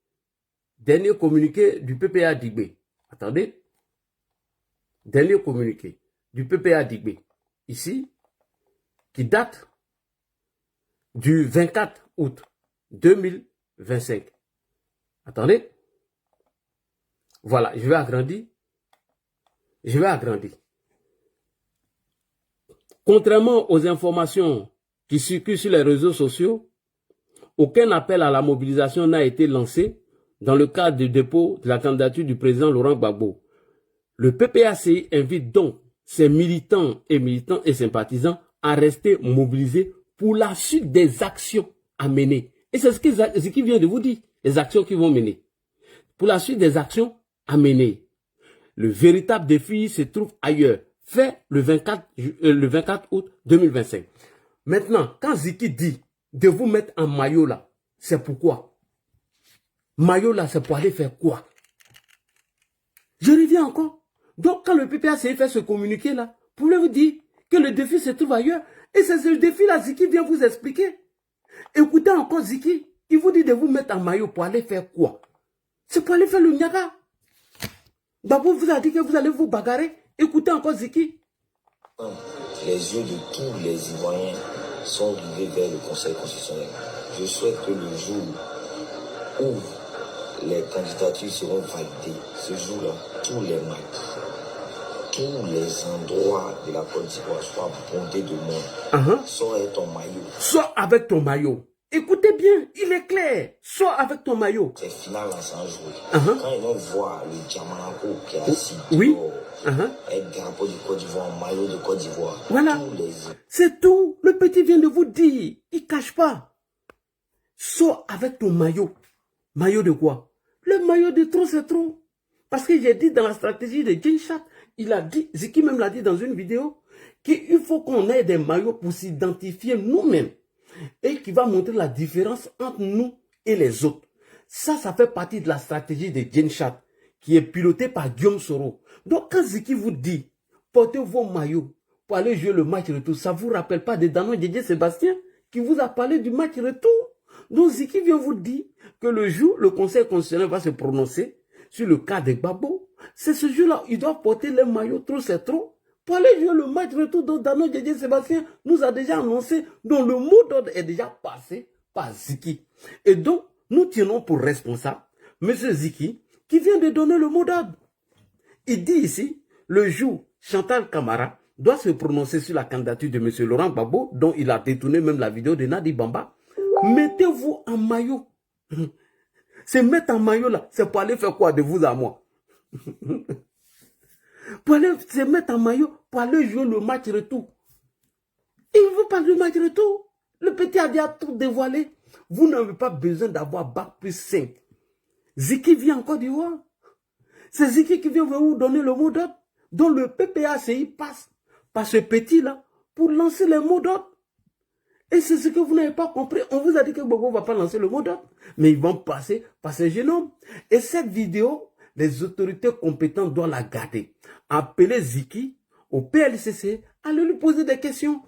Dernier communiqué du PPA Digbé. Attendez. Dernier communiqué du PPA Digbé. Ici, qui date du 24 août 2025. Attendez. Voilà, je vais agrandir. Contrairement aux informations qui circulent sur les réseaux sociaux, aucun appel à la mobilisation n'a été lancé dans le cadre du dépôt de la candidature du président Laurent Gbagbo. Le PPACI invite donc ses militants et sympathisants à rester mobilisés pour la suite des actions à mener. Et c'est ce qui vient de vous dire, les actions qu'ils vont mener. Pour la suite des actions à mener. Le véritable défi se trouve ailleurs, fait le 24 août 2025. Maintenant, quand Ziki dit de vous mettre en maillot là, c'est pourquoi? Maillot là, c'est pour aller faire quoi? Je reviens encore. Donc, quand le PPACI fait ce communiqué là, pouvez-vous dire que le défi se trouve ailleurs? Et c'est ce défi là, Ziki vient vous expliquer. Écoutez encore Ziki, il vous dit de vous mettre en maillot pour aller faire quoi? C'est pour aller faire le Niaga. Babou vous a dit que vous allez vous bagarrer. Écoutez encore Ziki. Les yeux de tous les Ivoiriens sont rivés vers le Conseil constitutionnel. Je souhaite que le jour où les candidatures seront validées, ce jour-là, tous les matchs, tous les endroits de la Côte d'Ivoire soient bondés de monde. Sois avec ton maillot. Sois avec ton maillot. Écoutez bien, il est clair. Sois avec ton maillot. C'est final là, sans jouer. Quand ils vont voir le Diamanako qui est assis avec drapeau de Côte d'Ivoire, maillot de Côte d'Ivoire. Voilà. C'est tout. Le petit vient de vous dire. Il ne cache pas. Sois avec ton maillot. Maillot de quoi? Le maillot de trop, c'est trop. Parce que j'ai dit dans la stratégie de Ginchat, il a dit, Ziki même l'a dit dans une vidéo, qu'il faut qu'on ait des maillots pour s'identifier nous-mêmes. Et qui va montrer la différence entre nous et les autres. Ça fait partie de la stratégie de Ginchat, qui est pilotée par Guillaume Soro. Donc quand Ziki vous dit, portez vos maillots pour aller jouer le match retour, ça ne vous rappelle pas de Danon Didier Sébastien, qui vous a parlé du match retour? Donc Ziki vient vous dire que le jour, le Conseil constitutionnel va se prononcer sur le cas de Gbagbo. C'est ce jour-là, ils doivent porter les maillots, trop c'est trop. Pour aller jouer le match retour dont Danon Didier Sébastien nous a déjà annoncé, dont le mot d'ordre est déjà passé par Ziki. Et donc, nous tenons pour responsable M. Ziki, qui vient de donner le mot d'ordre. Il dit ici, le jour, Chantal Camara doit se prononcer sur la candidature de M. Laurent Gbagbo, dont il a détourné même la vidéo de Nadi Bamba. Mettez-vous en maillot. C'est mettre en maillot là, c'est pour aller faire quoi de vous à moi? Pour aller se mettre en maillot, pour aller jouer le match retour. Il ne veut pas le match retour. Le petit a déjà tout dévoilé. Vous n'avez pas besoin d'avoir bac plus 5. Ziki vient encore d'Ivoire. C'est Ziki qui vient vous donner le mot d'ordre. Donc le PPACI passe par ce petit-là pour lancer les mots d'ordre. Et c'est ce que vous n'avez pas compris. On vous a dit que Gbagbo ne va pas lancer le mot d'ordre. Mais ils vont passer par ces jeunes hommes. Et cette vidéo, les autorités compétentes doivent la garder. Appeler Ziki au PLCC, aller lui poser des questions.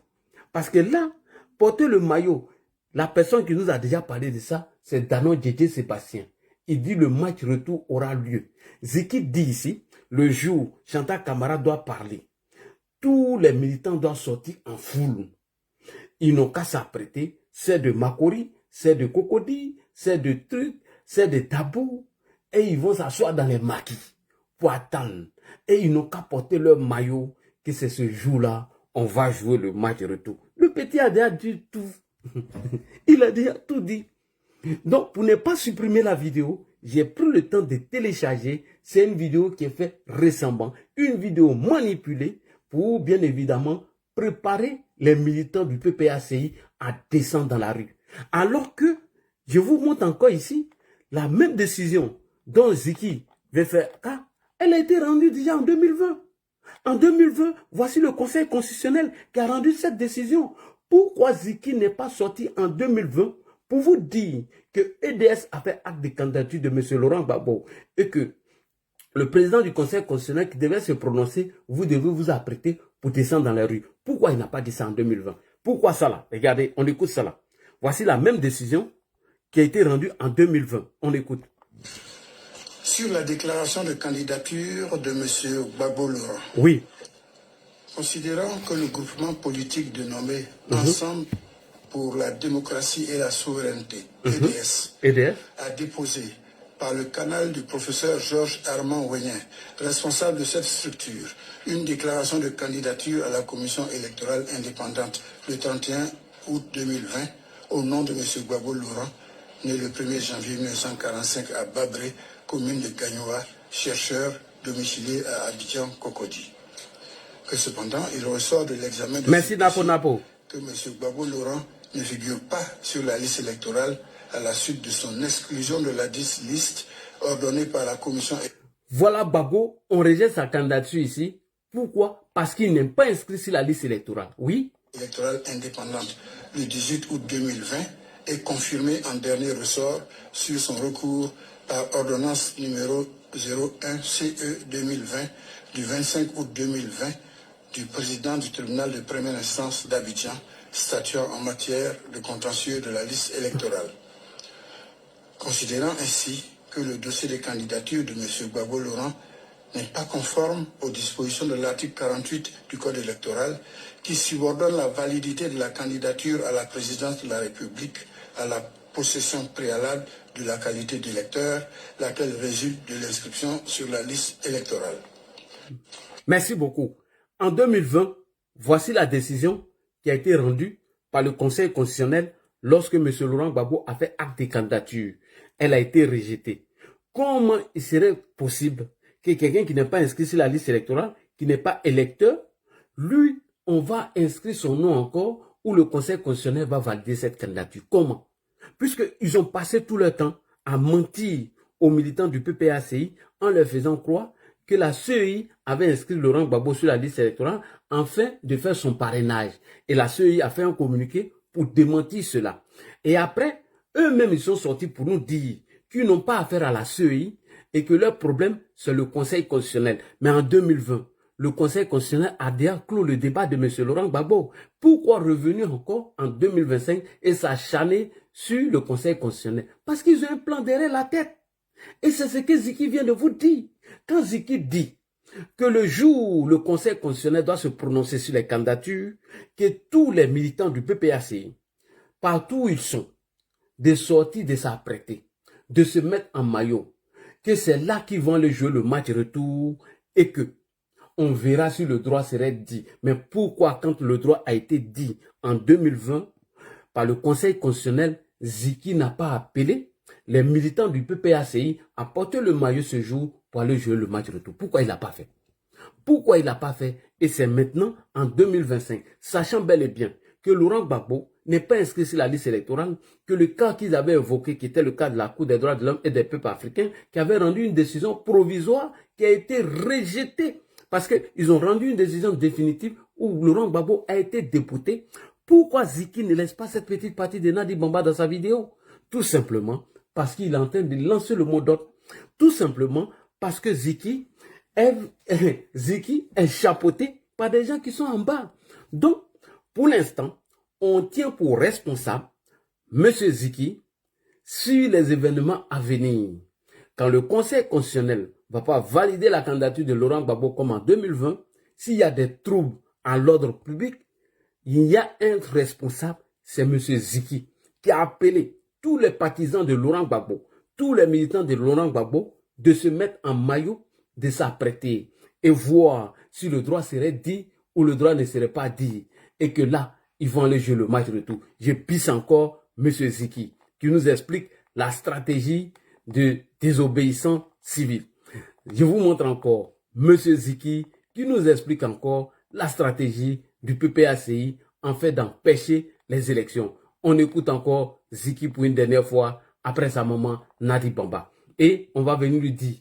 Parce que là, porter le maillot, la personne qui nous a déjà parlé de ça, c'est Danon Didier Sébastien. Il dit le match retour aura lieu. Ziki dit ici, le jour, Chantal Camara doit parler. Tous les militants doivent sortir en foule. Ils n'ont qu'à s'apprêter. C'est de Makori, c'est de Cocody, c'est de trucs, c'est de tabous. Et ils vont s'asseoir dans les maquis pour attendre. Et ils n'ont qu'à porter leur maillot, que c'est ce jour-là, on va jouer le match retour. Le petit a déjà dit tout. Il a déjà tout dit. Donc, pour ne pas supprimer la vidéo, j'ai pris le temps de télécharger. C'est une vidéo qui est faite récemment. Une vidéo manipulée pour, bien évidemment, préparer les militants du PPACI à descendre dans la rue. Alors que, je vous montre encore ici, la même décision dont Ziki veut faire cas, elle a été rendue déjà en 2020. En 2020, voici le Conseil constitutionnel qui a rendu cette décision. Pourquoi Ziki n'est pas sorti en 2020 pour vous dire que EDS a fait acte de candidature de M. Laurent Gbagbo et que le président du Conseil constitutionnel qui devait se prononcer, vous devez vous apprêter pour descendre dans la rue. Pourquoi il n'a pas dit ça en 2020? Pourquoi ça là? Regardez, on écoute ça là. Voici la même décision qui a été rendue en 2020. On écoute. Sur la déclaration de candidature de M. Gbagbo Laurent. Oui. Considérant que le groupement politique dénommé Ensemble pour la démocratie et la souveraineté, EDS, a déposé par le canal du professeur Georges Armand Ouénien, responsable de cette structure, une déclaration de candidature à la commission électorale indépendante le 31 août 2020 au nom de M. Gbagbo Laurent, né le 1er janvier 1945 à Babré, commune de Gagnoa, chercheur domicilié à Abidjan, Cocody. Que cependant, il ressort de l'examen de que M. Gbagbo Laurent ne figure pas sur la liste électorale à la suite de son exclusion de la liste ordonnée par la commission. Voilà Gbagbo, on rejette sa candidature ici. Pourquoi? Parce qu'il n'est pas inscrit sur la liste électorale. Oui. Électorale indépendante le 18 août 2020 est confirmé en dernier ressort sur son recours par ordonnance numéro 01 CE 2020 du 25 août 2020 du président du tribunal de première instance d'Abidjan, statuant en matière de contentieux de la liste électorale. Considérant ainsi que le dossier de candidature de M. Gbagbo Laurent n'est pas conforme aux dispositions de l'article 48 du Code électoral qui subordonne la validité de la candidature à la présidence de la République à la possession préalable de la qualité d'électeur, laquelle résulte de l'inscription sur la liste électorale. Merci beaucoup. En 2020, voici la décision qui a été rendue par le Conseil constitutionnel lorsque M. Laurent Gbagbo a fait acte de candidature. Elle a été rejetée. Comment il serait possible que quelqu'un qui n'est pas inscrit sur la liste électorale, qui n'est pas électeur, lui, on va inscrire son nom encore ou le Conseil constitutionnel va valider cette candidature? Comment? Puisqu'ils ont passé tout leur temps à mentir aux militants du PPACI en leur faisant croire que la CEI avait inscrit Laurent Gbagbo sur la liste électorale afin de faire son parrainage. Et la CEI a fait un communiqué pour démentir cela. Et après, eux-mêmes, ils sont sortis pour nous dire qu'ils n'ont pas affaire à la CEI et que leur problème, c'est le Conseil constitutionnel. Mais en 2020, le Conseil constitutionnel a déjà clos le débat de M. Laurent Gbagbo. Pourquoi revenir encore en 2025 et s'acharner sur le Conseil constitutionnel? Parce qu'ils ont un plan derrière la tête. Et c'est ce que Ziki vient de vous dire. Quand Ziki dit que le jour où le Conseil constitutionnel doit se prononcer sur les candidatures, que tous les militants du PPACI, partout où ils sont, de sortir, de s'apprêter, de se mettre en maillot, que c'est là qu'ils vont aller jouer le match retour et que on verra si le droit serait dit. Mais pourquoi quand le droit a été dit en 2020 par le Conseil constitutionnel, Ziki n'a pas appelé les militants du PPACI à porter le maillot ce jour pour aller jouer le match retour? Pourquoi il n'a pas fait? Pourquoi il n'a pas fait? Et c'est maintenant, en 2025, sachant bel et bien que Laurent Gbagbo n'est pas inscrit sur la liste électorale, que le cas qu'ils avaient évoqué, qui était le cas de la Cour des droits de l'homme et des peuples africains, qui avait rendu une décision provisoire qui a été rejetée. Parce qu'ils ont rendu une décision définitive où Laurent Gbagbo a été débouté. Pourquoi Ziki ne laisse pas cette petite partie de Nadi Bamba dans sa vidéo? Tout simplement parce qu'il est en train de lancer le mot d'ordre. Tout simplement parce que Ziki est chapeauté par des gens qui sont en bas. Donc, pour l'instant, on tient pour responsable M. Ziki sur les événements à venir. Quand le Conseil constitutionnel ne va pas valider la candidature de Laurent Gbagbo comme en 2020, s'il y a des troubles à l'ordre public, il y a un responsable, c'est M. Ziki, qui a appelé tous les partisans de Laurent Gbagbo, tous les militants de Laurent Gbagbo, de se mettre en maillot, de s'apprêter et voir si le droit serait dit ou le droit ne serait pas dit. Et que là, ils vont aller jouer le match retour. Je pisse encore M. Ziki, qui nous explique la stratégie de désobéissants civils. Je vous montre encore M. Ziki, qui nous explique encore la stratégie du PPACI en fait d'empêcher les élections. On écoute encore Ziki pour une dernière fois après sa maman Nadi Bamba. Et on va venir lui dire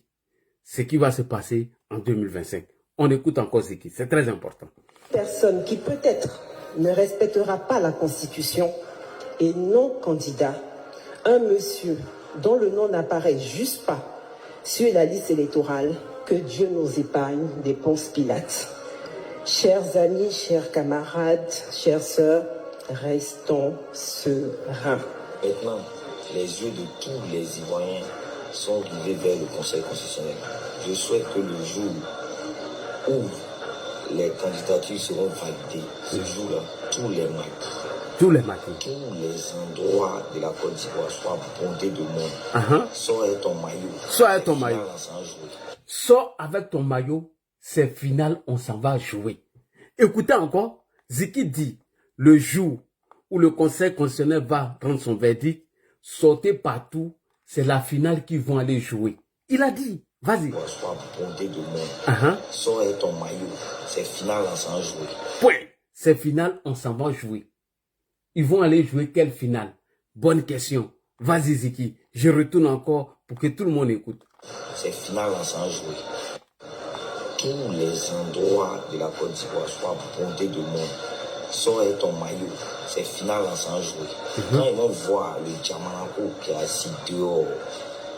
ce qui va se passer en 2025. On écoute encore Ziki, c'est très important. Personne qui peut-être ne respectera pas la Constitution et non candidat, un monsieur dont le nom n'apparaît juste pas sur la liste électorale, Que Dieu nous épargne des Ponce Pilates. Chers amis, chers camarades, chères sœurs, restons sereins. Maintenant, les yeux de tous les Ivoiriens sont rivés vers le Conseil constitutionnel. Je souhaite que le jour où les candidatures seront validées, ce jour-là, tous les matins, tous les endroits de la Côte d'Ivoire soient bondés de monde. Sors avec ton maillot. Sors avec ton maillot. Sors avec ton maillot. C'est final, on s'en va jouer. Écoutez encore, Ziki dit, le jour où le Conseil constitutionnel va rendre son verdict, sortez partout, c'est la finale qu'ils vont aller jouer. Il a dit, vas-y. Sois bondé de monde. Sors avec ton maillot. C'est final, on s'en va jouer. Point. C'est final, on s'en va jouer. Ils vont aller jouer quelle finale? Bonne question. Vas-y Ziki, je retourne encore pour que tout le monde écoute. C'est final, on s'en va jouer. Tous les endroits de la Côte d'Ivoire soient bondés de monde. Sors avec ton maillot. C'est final, on s'en va jouer. Quand ils vont voir le Diamanako qui est assis dehors,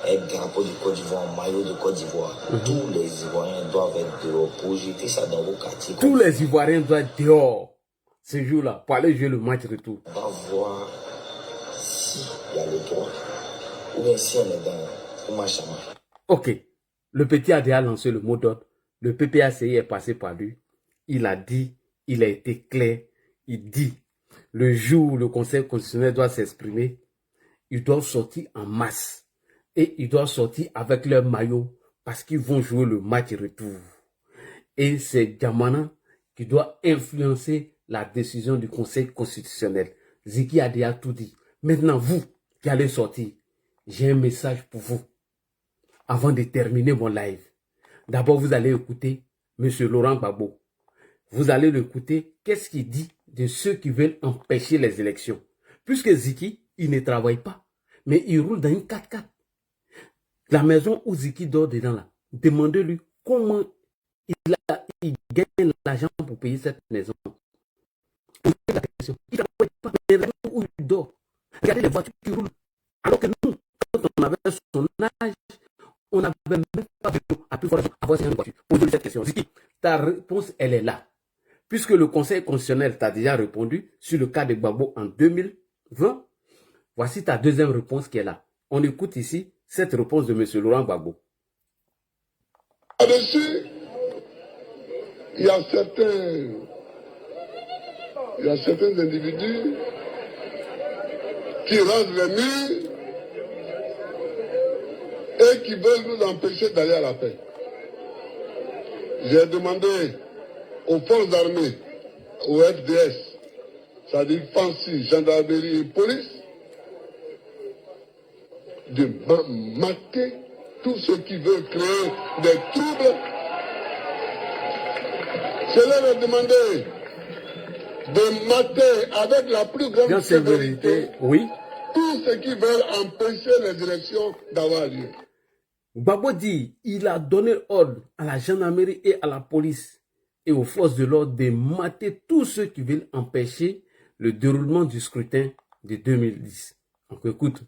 avec le drapeau de Côte d'Ivoire, maillot de Côte d'Ivoire, tous les Ivoiriens doivent être dehors pour jeter ça dans vos quartiers. Tous les Ivoiriens doivent être dehors ce jour-là pour aller jouer le match retour. On va voir s'il y a le droit ou bien si on est dans le match à match. Ok, le petit a déjà lancé le mot d'ordre. Le PPACI est passé par lui. Il a dit, il a été clair. Il dit, le jour où le Conseil constitutionnel doit s'exprimer, ils doivent sortir en masse. Et ils doivent sortir avec leur maillot parce qu'ils vont jouer le match retour. Et c'est Djamana qui doit influencer la décision du Conseil constitutionnel. Ziki a déjà tout dit. Maintenant, vous qui allez sortir, j'ai un message pour vous. Avant de terminer mon live, d'abord vous allez écouter M. Laurent Gbagbo. Vous allez l'écouter, qu'est-ce qu'il dit de ceux qui veulent empêcher les élections. Puisque Ziki, il ne travaille pas, mais il roule dans une 4x4. La maison où Ziki dort dedans là, demandez-lui comment il gagne l'argent pour payer cette maison. Il ne travaille pas, mais regardez où il dort. Regardez les voitures qui roulent. Alors que nous, quand on avait son âge, on n'avait même pas vu à plus fort avoir une voiture. Posez-lui cette question. Ziki, ta réponse, elle est là. Puisque le Conseil constitutionnel t'a déjà répondu sur le cas de Gbagbo en 2020, voici ta deuxième réponse qui est là. On écoute ici cette réponse de M. Laurent Gbagbo. Là-dessus, il y a certains individus qui rasent les murs et qui veulent nous empêcher d'aller à la paix. J'ai demandé aux forces armées, au FDS, c'est-à-dire FANSI, gendarmerie et police, de mater tous ceux qui veulent créer des troubles. Je leur ai demandé de mater avec la plus grande sévérité tous ceux qui veulent empêcher les élections d'avoir lieu. Gbagbo dit, il a donné ordre à la gendarmerie et à la police et aux forces de l'ordre de mater tous ceux qui veulent empêcher le déroulement du scrutin de 2010. Donc écoute.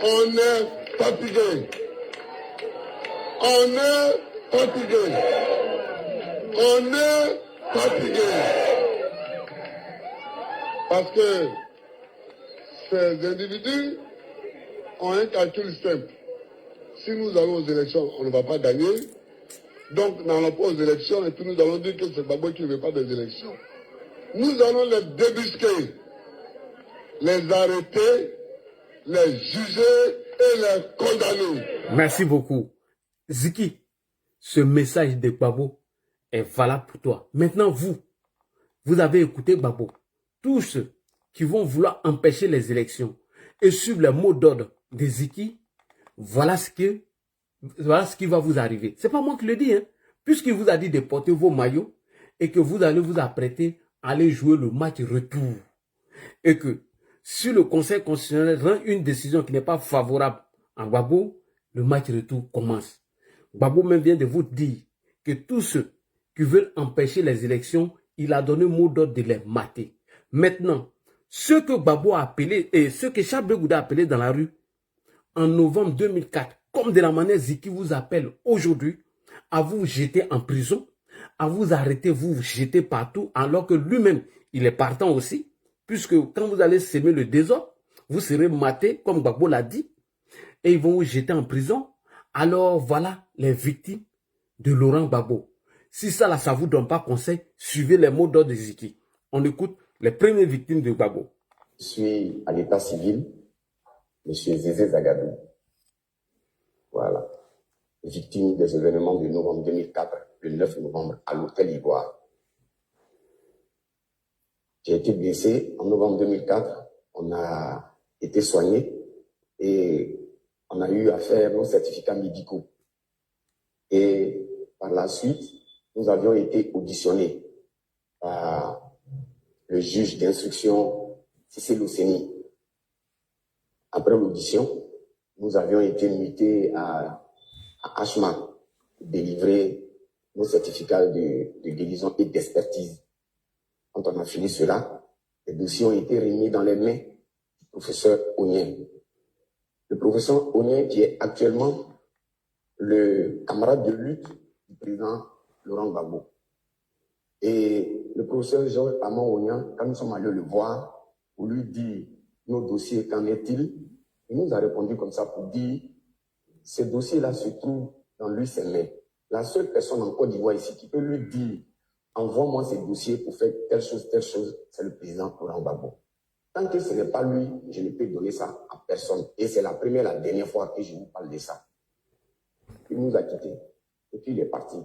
On est fatigué. On est fatigué. On est fatigué. Parce que ces individus ont un calcul simple. Si nous allons aux élections, on ne va pas gagner. Donc, nous n'allons pas aux élections et puis nous allons dire que c'est Gbagbo qui ne veut pas des élections. Nous allons les débusquer, les arrêter, les juger et les condamner. Merci beaucoup. Ziki, ce message de Gbagbo est valable pour toi. Maintenant, vous avez écouté Gbagbo. Tous ceux qui vont vouloir empêcher les élections et suivre les mots d'ordre de Ziki, voilà ce qui va vous arriver. C'est pas moi qui le dis, hein. Puisqu'il vous a dit de porter vos maillots et que vous allez vous apprêter à aller jouer le match retour. Et que si le Conseil constitutionnel rend une décision qui n'est pas favorable à Gbagbo, le match retour commence. Gbagbo même vient de vous dire que tous ceux qui veulent empêcher les élections, il a donné mot d'ordre de les mater. Maintenant, ceux que Gbagbo a appelé et ceux que Charles Blegoudé a appelé dans la rue, en novembre 2004, comme de la manière Ziki vous appelle aujourd'hui à vous jeter en prison, à vous arrêter, vous jeter partout, alors que lui-même, il est partant aussi, puisque quand vous allez semer le désordre, vous serez maté, comme Gbagbo l'a dit, et ils vont vous jeter en prison. Alors voilà les victimes de Laurent Gbagbo. Si ça là, ça ne vous donne pas conseil, suivez les mots d'ordre de Ziki. On écoute les premières victimes de Gbagbo. Je suis à l'état civil, M. Zézé Zagadou. Voilà. Victime des événements de novembre 2004, le 9 novembre, à l'hôtel Ivoire. J'ai été blessé en novembre 2004. On a été soigné et on a eu à faire nos certificats médicaux. Et par la suite, nous avions été auditionnés par le juge d'instruction Cissé Loceni. Après l'audition, nous avions été mutés à Ashma pour délivrer nos certificats de guérison et d'expertise. Quand on a fini cela, les dossiers ont été remis dans les mains du professeur Onien. Le professeur Onien qui est actuellement le camarade de lutte du président Laurent Gbagbo. Et le professeur Georges Amon Onien, quand nous sommes allés le voir, pour lui dire nos dossiers, qu'en est-il, il nous a répondu comme ça pour dire ces dossiers-là se trouvent dans lui ses mains. La seule personne en Côte d'Ivoire ici qui peut lui dire envoie-moi ces dossiers pour faire telle chose, c'est le président Laurent Gbagbo. Tant que ce n'est pas lui, je ne peux donner ça à personne. Et c'est la première, la dernière fois que je vous parle de ça. Il nous a quittés. Et puis il est parti.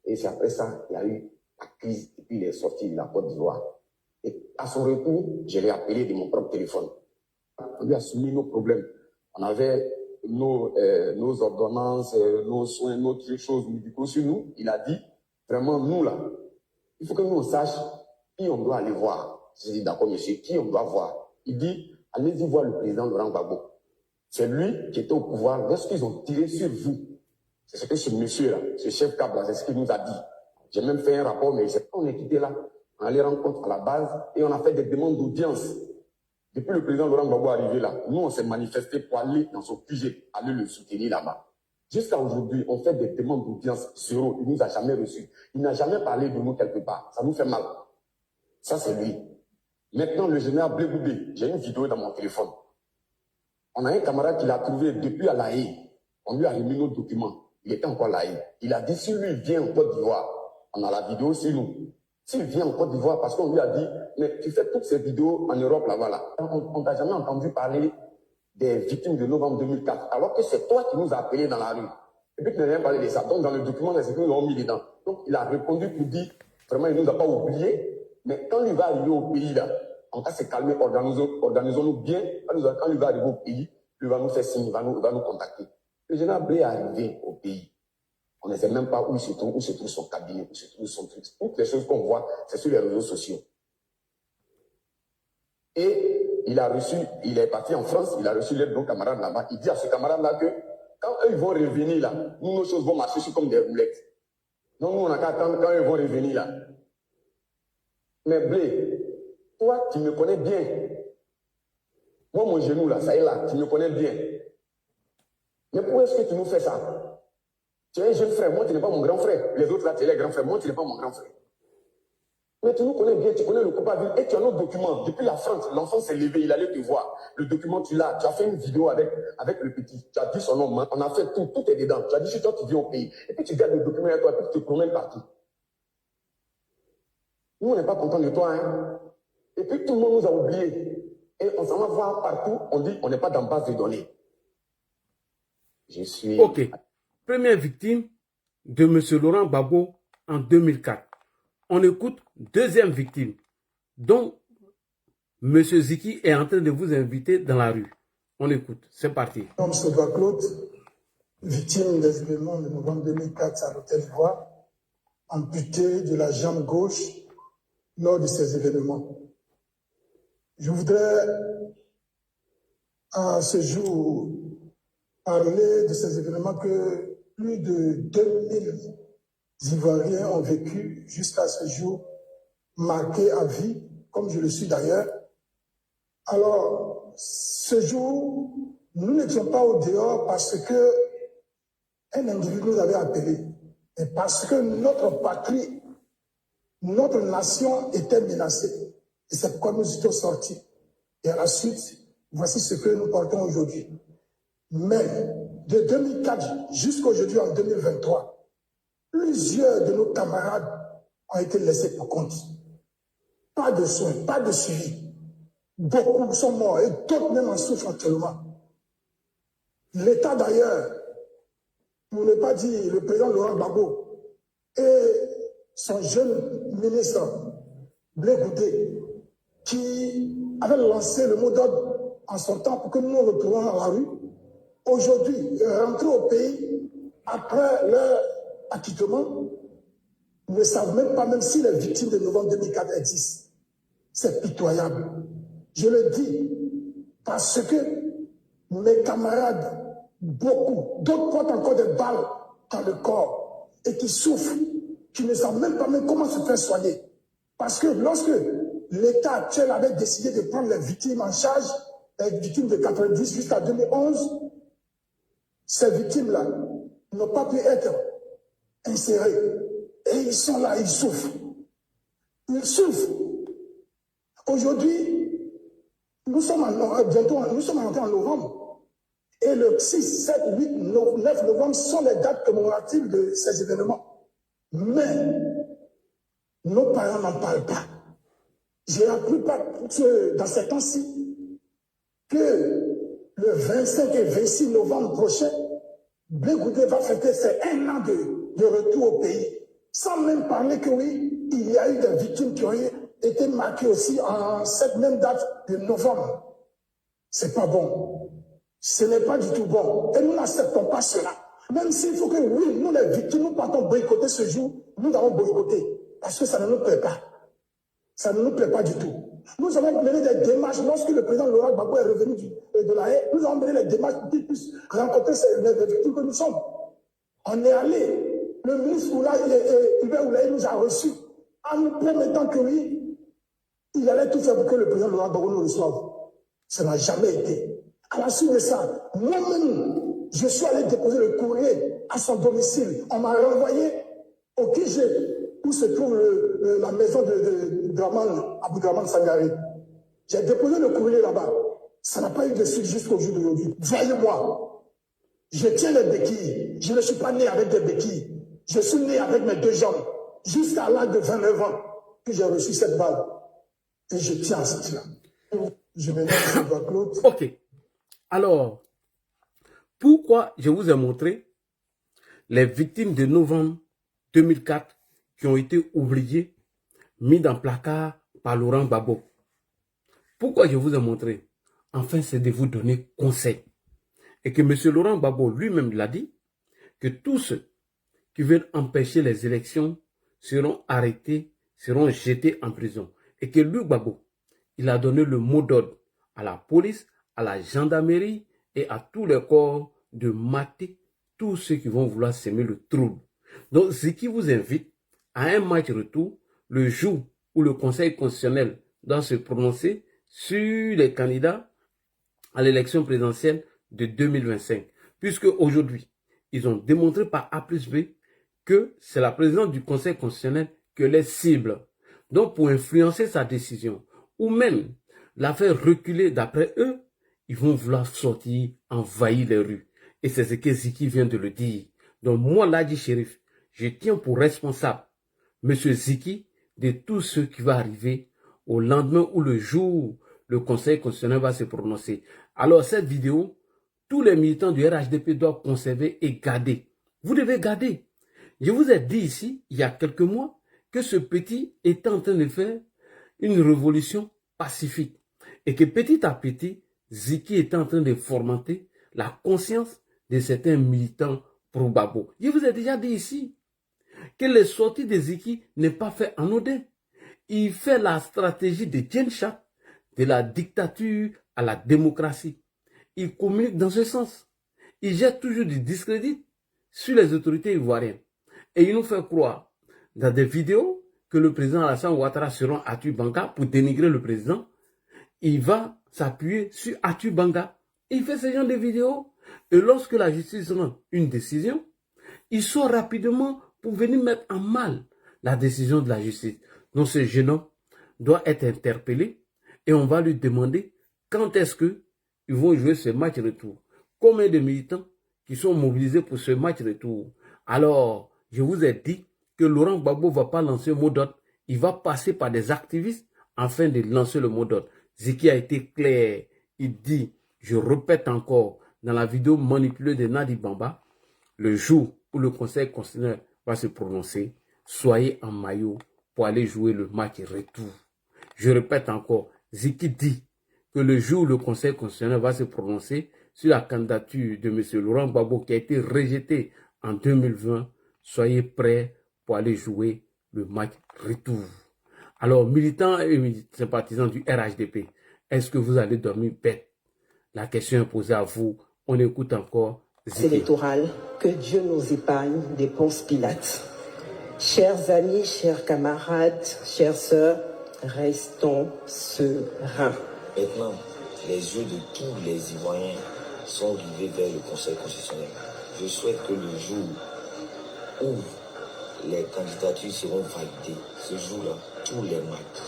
Et c'est après ça qu'il y a eu la crise. Et puis il est sorti de la Côte d'Ivoire. Et à son retour, je l'ai appelé de mon propre téléphone. On lui a soumis nos problèmes. On avait nos ordonnances, nos soins, notre choses médicaux sur nous. Il a dit, vraiment, nous là, il faut que nous on sache qui on doit aller voir. J'ai dit, d'accord, monsieur, qui on doit voir? Il dit, allez-y voir le président Laurent Gbagbo. C'est lui qui était au pouvoir lorsqu'ils ont tiré sur vous. C'est ce que ce monsieur-là, ce chef cap là, c'est ce qu'il nous a dit. J'ai même fait un rapport, mais on est quitté là. On allait rendre compte à la base et on a fait des demandes d'audience. Depuis le président Laurent Gbagbo est arrivé là, nous on s'est manifesté pour aller dans son QG, aller le soutenir là-bas. Jusqu'à aujourd'hui, on fait des demandes d'audience sur eux. Il ne nous a jamais reçus. Il n'a jamais parlé de nous quelque part. Ça nous fait mal. Ça, c'est lui. Maintenant, le général Blé-Goubé, j'ai une vidéo dans mon téléphone. On a un camarade qui l'a trouvé depuis à La Haye. On lui a remis nos documents. Il était encore à La Haye. Il a dit, si lui vient en Côte d'Ivoire, on a la vidéo sur nous. S'il vient en Côte d'Ivoire, parce qu'on lui a dit, mais tu fais toutes ces vidéos en Europe là-bas là. On t'a jamais entendu parler des victimes de novembre 2004, alors que c'est toi qui nous as appelés dans la rue. Et puis tu n'as rien parlé de ça. Donc dans le document, c'est ce que nous avons mis dedans. Donc il a répondu pour dire, vraiment il ne nous a pas oubliés, mais quand il va arriver au pays là, on va se calmer, organisons-nous bien. Quand il va arriver au pays, il va nous faire signe, il va nous contacter. Le général Blé est arrivé au pays. On ne sait même pas où se trouve son cabinet, où se trouve son truc. Toutes les choses qu'on voit, c'est sur les réseaux sociaux. Et il est parti en France, il a reçu l'aide de nos camarades là-bas. Il dit à ce camarade-là que quand eux ils vont revenir là, nous, nos choses vont marcher comme des roulettes. Donc nous, on n'a qu'à attendre quand ils vont revenir là. Mais Blé, toi, tu me connais bien. Moi, mon genou là, ça est là, tu me connais bien. Mais pourquoi est-ce que tu nous fais ça? Tu es un jeune frère, moi tu n'es pas mon grand frère. Les autres là, tu es les grands frères, moi tu n'es pas mon grand frère. Mais tu nous connais bien, tu connais le coupable et tu as nos documents. Depuis la France, l'enfant s'est levé, il allait te voir. Le document, tu l'as. Tu as fait une vidéo avec le petit. Tu as dit son nom, on a fait tout est dedans. Tu as dit si toi tu viens au pays. Et puis tu gardes le document avec toi et puis tu te promènes partout. Nous, on n'est pas contents de toi. Hein? Et puis tout le monde nous a oubliés. Et on s'en va voir partout, on dit on n'est pas dans base de données. Je suis... Ok. Première victime de M. Laurent Gbagbo en 2004. On écoute deuxième victime, dont M. Ziki est en train de vous inviter dans la rue. On écoute, c'est parti. M. Claude, victime des événements de novembre 2004 à l'hôtel Ivoire, amputé de la jambe gauche lors de ces événements. Je voudrais à ce jour parler de ces événements que plus de 2000 Ivoiriens ont vécu jusqu'à ce jour, marqué à vie, comme je le suis d'ailleurs. Alors, ce jour, nous n'étions pas au dehors parce que un individu nous avait appelé. Et parce que notre patrie, notre nation était menacée. Et c'est pourquoi nous étions sortis. Et à la suite, voici ce que nous portons aujourd'hui. Mais de 2004 jusqu'à aujourd'hui, en 2023, plusieurs de nos camarades ont été laissés pour compte. Pas de soins, pas de suivi. Beaucoup sont morts et d'autres même en souffrent actuellement. L'État d'ailleurs, pour ne pas dire le président Laurent Gbagbo et son jeune ministre Blé Goudé, qui avait lancé le mot d'ordre en son temps pour que nous nous retrouvions dans la rue, aujourd'hui, rentrer au pays après leur acquittement, ne savent même pas même si les victimes de novembre 2004 existent. C'est pitoyable. Je le dis parce que mes camarades, beaucoup, d'autres portent encore des balles dans le corps et qui souffrent, qui ne savent même pas même comment se faire soigner. Parce que lorsque l'État actuel avait décidé de prendre les victimes en charge, les victimes de 90 jusqu'à 2011, ces victimes-là n'ont pas pu être insérées. Et ils sont là, ils souffrent. Ils souffrent. Aujourd'hui, nous sommes entrés en novembre. Et le 6, 7, 8, 9 novembre sont les dates commémoratives de ces événements. Mais nos parents n'en parlent pas. J'ai appris dans ces temps-ci que le 25 et 26 novembre prochain, Blé Goudé va fêter ses 1 an de retour au pays. Sans même parler que oui, il y a eu des victimes qui ont été marquées aussi en cette même date de novembre. C'est pas bon. Ce n'est pas du tout bon. Et nous n'acceptons pas cela. Même s'il faut que oui, nous les victimes, nous partons boycotter ce jour, nous allons boycotter. Parce que ça ne nous plaît pas. Ça ne nous plaît pas du tout. Nous avons mené des démarches, lorsque le président Laurent Gbagbo est revenu de la haie, nous avons mené les démarches pour qu'il puisse rencontrer les victimes que nous sommes. On est allé. Le ministre Hubert Oulaye nous a reçus en nous promettant que oui, il allait tout faire pour que le président Laurent Gbagbo nous reçoive. Ça n'a jamais été. À la suite de ça, moi-même, je suis allé déposer le courrier à son domicile. On m'a renvoyé au QG, où se trouve la maison de Aboudraman Sangari. J'ai déposé le courrier là-bas. Ça n'a pas eu de suite jusqu'au jour d'aujourd'hui. Voyez-moi, je tiens les béquilles. Je ne suis pas né avec des béquilles. Je suis né avec mes 2 jambes. Jusqu'à l'âge de 29 ans, que j'ai reçu cette balle. Et je tiens à cela. Je me nomme Claude. Ok. Alors, pourquoi je vous ai montré les victimes de novembre 2004 qui ont été oubliées, mises dans placard par Laurent Gbagbo? Pourquoi je vous ai montré? Enfin, c'est de vous donner conseil. Et que M. Laurent Gbagbo lui-même l'a dit, que tous ceux qui veulent empêcher les élections seront arrêtés, seront jetés en prison. Et que lui, Gbagbo, il a donné le mot d'ordre à la police, à la gendarmerie et à tous les corps de mater tous ceux qui vont vouloir semer le trouble. Donc, ce qui vous invite à un match retour le jour où le Conseil constitutionnel doit se prononcer sur les candidats à l'élection présidentielle de 2025. Puisque aujourd'hui, ils ont démontré par A plus B que c'est la présidence du Conseil constitutionnel que les cible. Donc, pour influencer sa décision, ou même la faire reculer d'après eux, ils vont vouloir sortir, envahir les rues. Et c'est ce que Ziki vient de le dire. Donc, moi, Ladji Chérif, je tiens pour responsable M. Ziki de tout ce qui va arriver au lendemain ou le jour où le Conseil constitutionnel va se prononcer. Alors, cette vidéo, tous les militants du RHDP doivent conserver et garder. Vous devez garder. Je vous ai dit ici, il y a quelques mois, que ce petit était en train de faire une révolution pacifique. Et que petit à petit, Ziki était en train de fomenter la conscience de certains militants pro-Gbagbo. Je vous ai déjà dit ici que les sorties de Ziki n'est pas fait anodin. Il fait la stratégie de Djencha, de la dictature à la démocratie. Il communique dans ce sens. Il jette toujours du discrédit sur les autorités ivoiriennes. Et il nous fait croire dans des vidéos que le président Alassane Ouattara sera à Tubanga pour dénigrer le président. Il va s'appuyer sur Atubanga. Il fait ce genre de vidéos. Et lorsque la justice rend une décision, il sort rapidement pour venir mettre en mal la décision de la justice. Donc ce jeune homme doit être interpellé et on va lui demander quand est-ce qu'ils vont jouer ce match retour. Combien de militants qui sont mobilisés pour ce match retour? Alors, je vous ai dit que Laurent Gbagbo ne va pas lancer le mot d'ordre. Il va passer par des activistes afin de lancer le mot d'ordre. Ziki a été clair. Il dit, je répète encore, dans la vidéo manipulée de Nadi Bamba, le jour où le Conseil constitutionnel va se prononcer, soyez en maillot pour aller jouer le match retour. Je répète encore, Ziki dit que le jour où le Conseil constitutionnel va se prononcer sur la candidature de M. Laurent Gbagbo qui a été rejetée en 2020, soyez prêts pour aller jouer le match retour. Alors, militants et sympathisants du RHDP, est-ce que vous allez dormir bête? La question est posée à vous. On écoute encore Ziki. Électoral, que Dieu nous épargne des Ponce Pilates. Chers amis, chers camarades, chères sœurs, restons sereins. Maintenant, les yeux de tous les Ivoiriens sont rivés vers le Conseil constitutionnel. Je souhaite que le jour où les candidatures seront validées, ce jour-là, tous les matchs,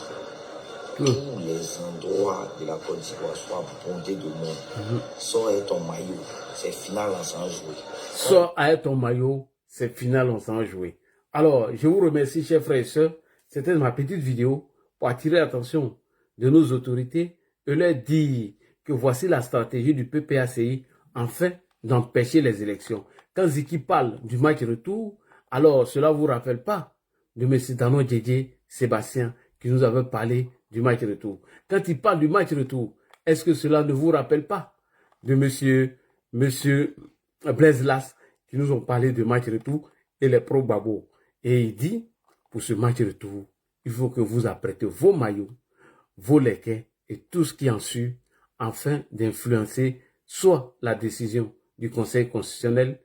tous les endroits de la Côte d'Ivoire soient bondés de monde. Sors avec ton maillot, c'est final, on s'en jouer. Sors avec ton maillot, c'est final, on s'en jouer. Alors, je vous remercie, chers frères et sœurs. C'était ma petite vidéo pour attirer l'attention de nos autorités et leur dire que voici la stratégie du PPACI afin d'empêcher les élections. Quand Ziki parle du match retour, alors cela ne vous rappelle pas de M. Dano Djedje Sébastien qui nous avait parlé du match retour. Quand il parle du match retour, est-ce que cela ne vous rappelle pas de monsieur Blaise Las qui nous ont parlé de match retour et les pro-Gbagbo? Et il dit, pour ce match retour, il faut que vous apprêtez vos maillots, vos lequets et tout ce qui en suit afin d'influencer soit la décision du Conseil constitutionnel,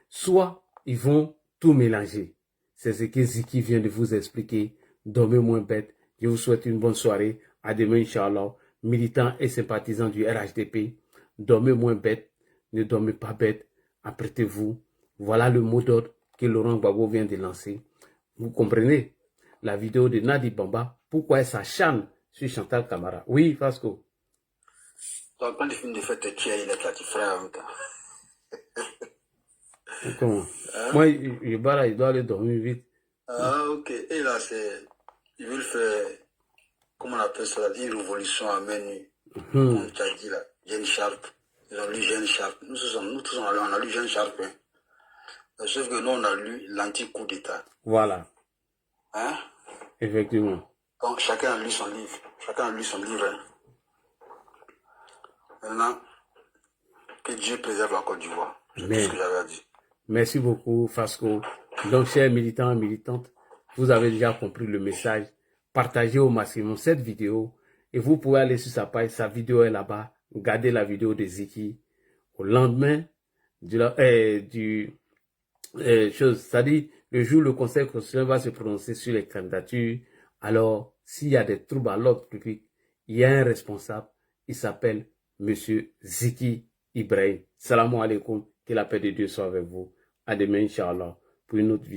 soit ils vont tout mélanger. C'est ce que Ziki vient de vous expliquer. Dormez moins bête. Je vous souhaite une bonne soirée. À demain, Inch'Allah. Militants et sympathisants du RHDP, dormez moins bête. Ne dormez pas bête. Apprêtez-vous. Voilà le mot d'ordre que Laurent Gbagbo vient de lancer. Vous comprenez? La vidéo de Nadi Bamba, pourquoi elle s'acharne sur Chantal Camara? Oui, Fasco. Donc, quand tu finis de faire tes tiers, il est là, tu feras un temps. Comment? Moi, il doit aller dormir vite. Ah, ok. Et là, ils veulent faire, comment on appelle ça, une révolution à main nue. Comme tu as dit là, Jeanne Sharp. Ils ont lu Jeanne Sharp. Nous tous, on a lu Jeanne Sharp. Hein. Sauf que nous, on a lu l'anti-coup d'État. Voilà. Hein? Effectivement. Donc, chacun a lu son livre. Hein. Maintenant, que Dieu préserve la Côte d'Ivoire. C'est tout ce que j'avais à dire. Merci beaucoup, Fasco. Donc, chers militants et militantes, vous avez déjà compris le message. Partagez au maximum cette vidéo et vous pouvez aller sur sa page. Sa vidéo est là-bas. Regardez la vidéo de Ziki. Au lendemain c'est-à-dire le jour où le Conseil constitutionnel va se prononcer sur les candidatures, alors s'il y a des troubles à l'ordre public, il y a un responsable. Il s'appelle M. Ziki Ibrahim. Salam alaikum. Que la paix de Dieu soit avec vous. À demain, Inch'Allah, pour une autre vidéo.